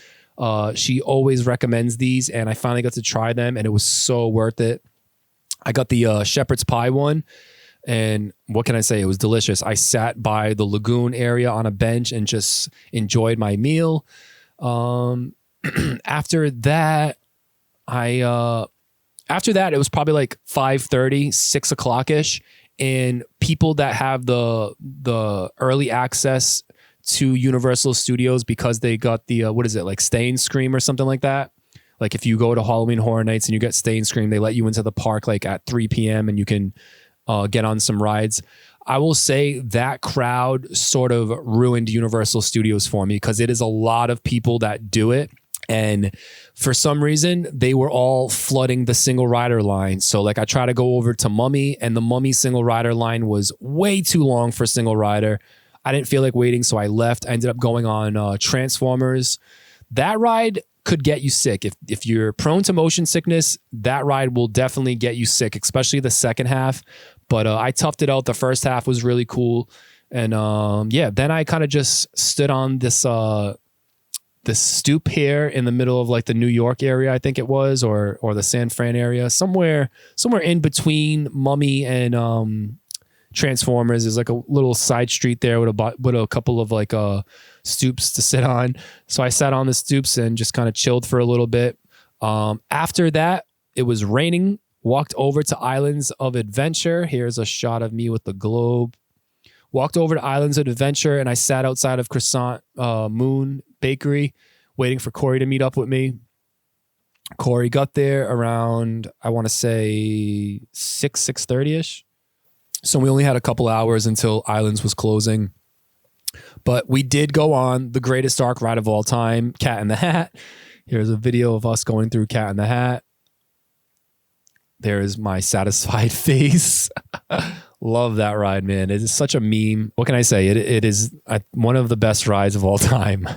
She always recommends these, and I finally got to try them, and it was so worth it. I got the shepherd's pie one. And what can I say? It was delicious. I sat by the lagoon area on a bench and just enjoyed my meal. After that, it was probably like 5:30, 6 o'clock ish. And people that have the early access to Universal Studios, because they got the, like Stay and Scream or something like that. Like if you go to Halloween Horror Nights and you get Stay and Scream, they let you into the park like at 3 p.m. and you can get on some rides. I will say that crowd sort of ruined Universal Studios for me, because it is a lot of people that do it. And for some reason, they were all flooding the single rider line. So like I try to go over to Mummy, and the Mummy single rider line was way too long for single rider. I didn't feel like waiting, so I left. I ended up going on Transformers. That ride could get you sick. If you're prone to motion sickness, that ride will definitely get you sick, especially the second half. But I toughed it out. The first half was really cool. And then I kind of just stood on this stoop here in the middle of like the New York area, I think it was, or the San Fran area, somewhere in between Mummy and Transformers. There's like a little side street there with a couple of like stoops to sit on. So I sat on the stoops and just kind of chilled for a little bit. After that, it was raining. Walked over to Islands of Adventure. Here's a shot of me with the globe. Walked over to Islands of Adventure, and I sat outside of Croissant Moon Bakery waiting for Corey to meet up with me. Corey got there around, I want to say 6:30ish. So we only had a couple hours until Islands was closing. But we did go on the greatest dark ride of all time, Cat in the Hat. Here's a video of us going through Cat in the Hat. There is my satisfied face. Love that ride, man. It is such a meme. What can I say? It is one of the best rides of all time.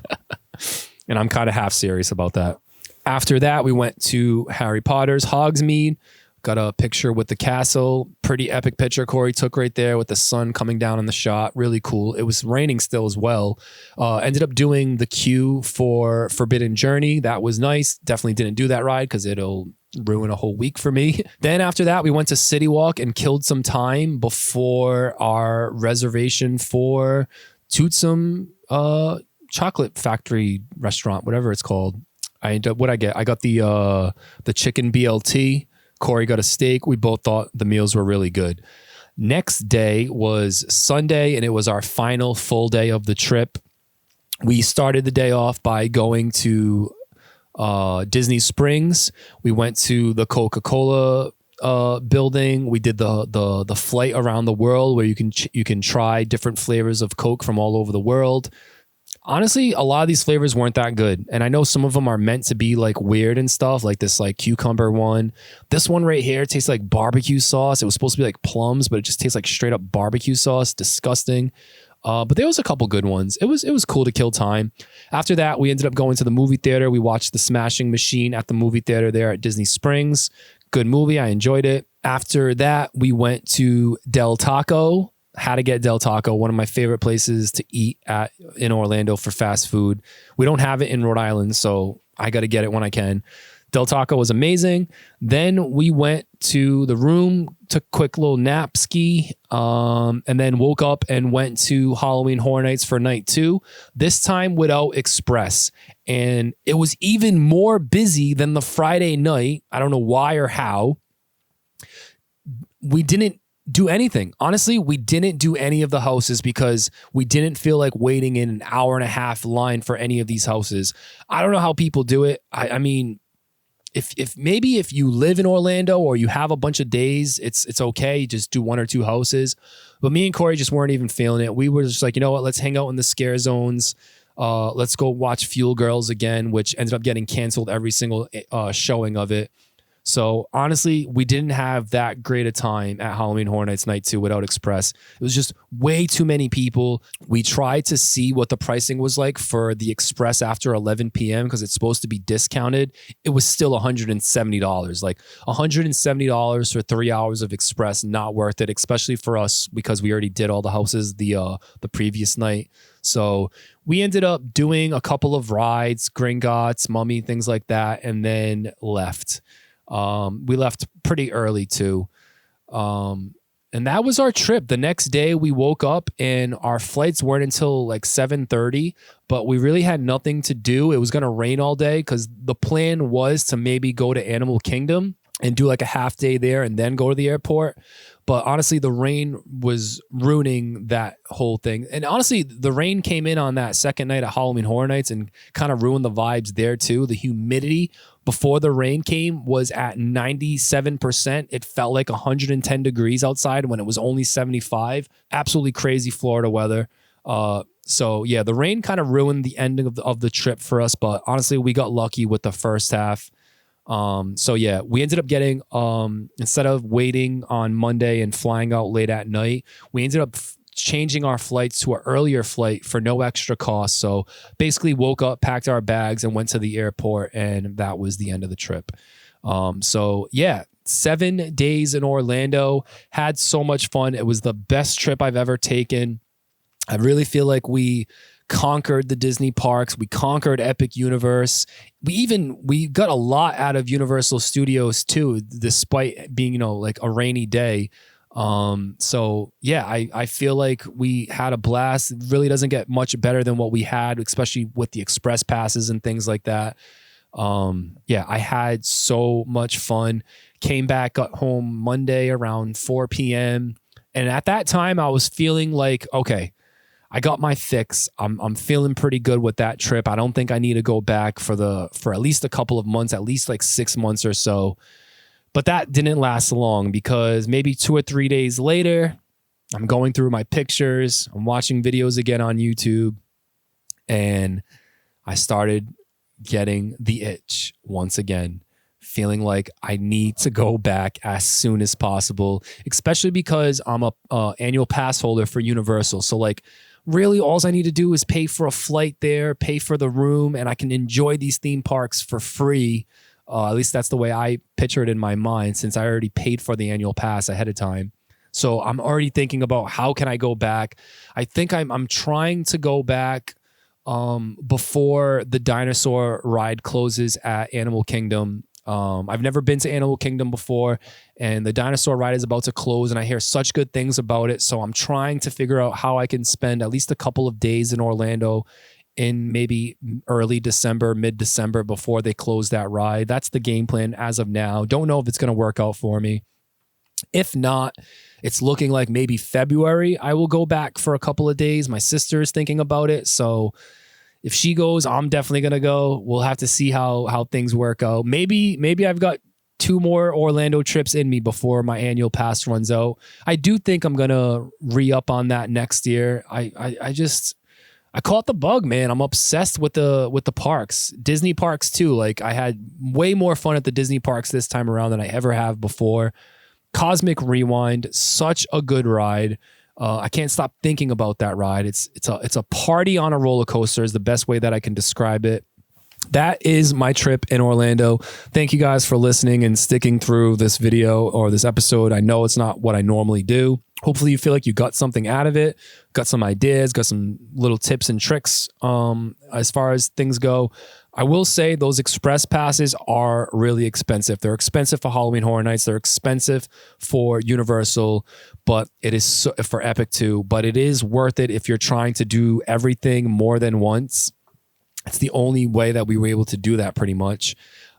And I'm kind of half serious about that. After that, we went to Harry Potter's Hogsmeade. Got a picture with the castle. Pretty epic picture Corey took right there with the sun coming down in the shot. Really cool. It was raining still as well. Ended up doing the queue for Forbidden Journey. That was nice. Definitely didn't do that ride because it'll ruin a whole week for me. Then after that, we went to City Walk and killed some time before our reservation for Tootsum Chocolate Factory restaurant, whatever it's called. I got the chicken BLT. Corey got a steak. We both thought the meals were really good. Next day was Sunday, and it was our final full day of the trip. We started the day off by going to Disney Springs. We went to the Coca-Cola building. We did the flight around the world where you can try different flavors of Coke from all over the world. Honestly, a lot of these flavors weren't that good. And I know some of them are meant to be like weird and stuff, like this like cucumber one. This one right here tastes like barbecue sauce. It was supposed to be like plums, but it just tastes like straight up barbecue sauce. Disgusting. But there was a couple good ones. It was cool to kill time. After that, we ended up going to the movie theater. We watched The Smashing Machine at the movie theater there at Disney Springs. Good movie. I enjoyed it. After that, we went to Del Taco. Had to get Del Taco, one of my favorite places to eat in Orlando for fast food. We don't have it in Rhode Island, so I got to get it when I can. Del Taco was amazing. Then we went to the room, took a quick little nap ski, and then woke up and went to Halloween Horror Nights for night 2, this time without Express. And it was even more busy than the Friday night. I don't know why or how. We didn't do anything. Honestly, we didn't do any of the houses because we didn't feel like waiting in an hour and a half line for any of these houses. I don't know how people do it. I mean, if maybe if you live in Orlando or you have a bunch of days, it's okay. Just do 1 or 2 houses. But me and Corey just weren't even feeling it. We were just like, you know what? Let's hang out in the scare zones. Let's go watch Fuel Girls again, which ended up getting canceled every single showing of it. So honestly, we didn't have that great a time at Halloween Horror Nights Night 2 without Express. It was just way too many people. We tried to see what the pricing was like for the Express after 11 p.m. because it's supposed to be discounted. It was still $170. Like $170 for 3 hours of Express, not worth it, especially for us because we already did all the houses the previous night. So we ended up doing a couple of rides, Gringotts, Mummy, things like that, and then left. We left pretty early too. And that was our trip. The next day we woke up and our flights weren't until like 7:30, but we really had nothing to do. It was going to rain all day because the plan was to maybe go to Animal Kingdom and do like a half day there and then go to the airport. But honestly, the rain was ruining that whole thing. And honestly, the rain came in on that second night at Halloween Horror Nights and kind of ruined the vibes there too. The humidity before the rain came was at 97%. It felt like 110 degrees outside when it was only 75. Absolutely crazy Florida weather. So yeah, the rain kind of ruined the ending of the trip for us. But honestly, we got lucky with the first half. So yeah, we ended up getting, instead of waiting on Monday and flying out late at night, we ended up changing our flights to an earlier flight for no extra cost. So basically woke up, packed our bags and went to the airport, and that was the end of the trip. So yeah, 7 days in Orlando, had so much fun. It was the best trip I've ever taken. I really feel like we conquered the Disney parks. We conquered Epic Universe. We got a lot out of Universal Studios too, despite being, like a rainy day. So yeah, I feel like we had a blast. It really doesn't get much better than what we had, especially with the express passes and things like that. Yeah, I had so much fun. Came back, got home Monday around 4 p.m. And at that time I was feeling like, okay, I got my fix. I'm feeling pretty good with that trip. I don't think I need to go back for at least a couple of months, at least like 6 months or so. But that didn't last long because maybe 2 or 3 days later, I'm going through my pictures. I'm watching videos again on YouTube, and I started getting the itch once again, feeling like I need to go back as soon as possible, especially because I'm a annual pass holder for Universal. So like, really, all I need to do is pay for a flight there, pay for the room, and I can enjoy these theme parks for free. At least that's the way I picture it in my mind, since I already paid for the annual pass ahead of time. So I'm already thinking about how can I go back. I think I'm trying to go back before the dinosaur ride closes at Animal Kingdom. I've never been to Animal Kingdom before, and the dinosaur ride is about to close, and I hear such good things about it. So I'm trying to figure out how I can spend at least a couple of days in Orlando in maybe early December, mid-December, before they close that ride. That's the game plan as of now. Don't know if it's going to work out for me. If not, it's looking like maybe February I will go back for a couple of days. My sister is thinking about it, so if she goes, I'm definitely going to go. We'll have to see how things work out. Maybe I've got 2 more Orlando trips in me before my annual pass runs out. I do think I'm going to re-up on that next year. I caught the bug, man. I'm obsessed with the parks. Disney parks too. Like, I had way more fun at the Disney parks this time around than I ever have before. Cosmic Rewind, such a good ride. I can't stop thinking about that ride. It's a party on a roller coaster is the best way that I can describe it. That is my trip in Orlando. Thank you guys for listening and sticking through this video or this episode. I know it's not what I normally do. Hopefully you feel like you got something out of it, got some ideas, got some little tips and tricks as far as things go. I will say those express passes are really expensive. They're expensive for Halloween Horror Nights. They're expensive for Universal, but it is for Epic too. But it is worth it if you're trying to do everything more than once. It's the only way that we were able to do that pretty much.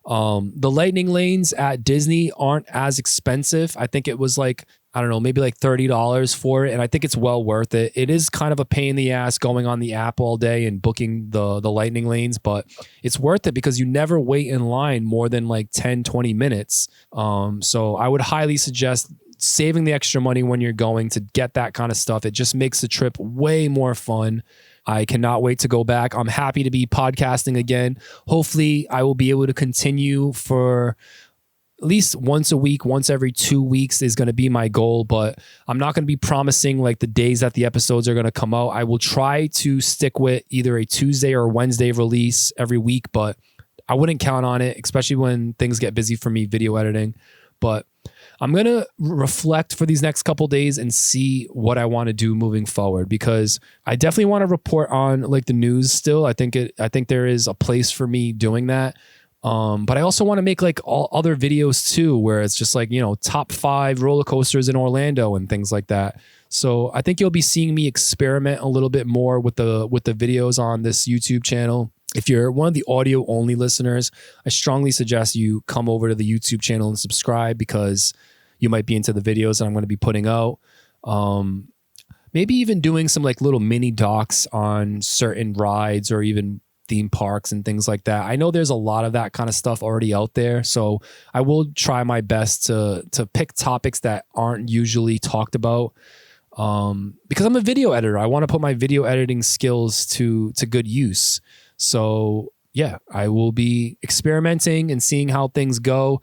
The lightning lanes at Disney aren't as expensive. I think it was like, I don't know, maybe like $30 for it. And I think it's well worth it. It is kind of a pain in the ass going on the app all day and booking the lightning lanes, but it's worth it because you never wait in line more than like 10, 20 minutes. So I would highly suggest saving the extra money when you're going to get that kind of stuff. It just makes the trip way more fun. I cannot wait to go back. I'm happy to be podcasting again. Hopefully I will be able to continue for least once a week, once every 2 weeks is going to be my goal, but I'm not going to be promising like the days that the episodes are going to come out. I will try to stick with either a Tuesday or Wednesday release every week, but I wouldn't count on it, especially when things get busy for me video editing. But I'm going to reflect for these next couple days and see what I want to do moving forward, because I definitely want to report on like the news still. I think there is a place for me doing that. But I also want to make like all other videos too, where it's just like, top 5 roller coasters in Orlando and things like that. So I think you'll be seeing me experiment a little bit more with the videos on this YouTube channel. If you're one of the audio only listeners, I strongly suggest you come over to the YouTube channel and subscribe, because you might be into the videos that I'm going to be putting out. Maybe even doing some like little mini docs on certain rides or even theme parks and things like that. I know there's a lot of that kind of stuff already out there, so I will try my best to pick topics that aren't usually talked about, because I'm a video editor. I want to put my video editing skills to good use. So yeah, I will be experimenting and seeing how things go.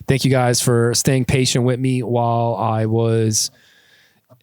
Thank you guys for staying patient with me while I was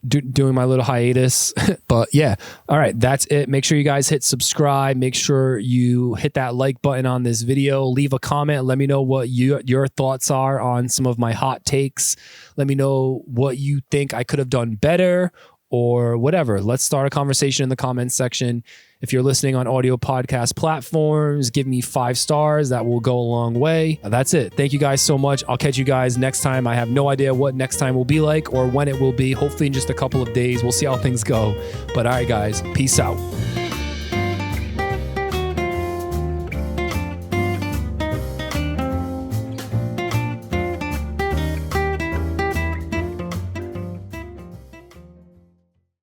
doing my little hiatus. But yeah, all right, that's it. Make sure you guys hit subscribe. Make sure you hit that like button on this video. Leave a comment. Let me know what your thoughts are on some of my hot takes. Let me know what you think I could have done better or whatever. Let's start a conversation in the comments section. If you're listening on audio podcast platforms, give me 5 stars. That will go a long way. That's it. Thank you guys so much. I'll catch you guys next time. I have no idea what next time will be like or when it will be. Hopefully in just a couple of days. We'll see how things go. But all right, guys, peace out.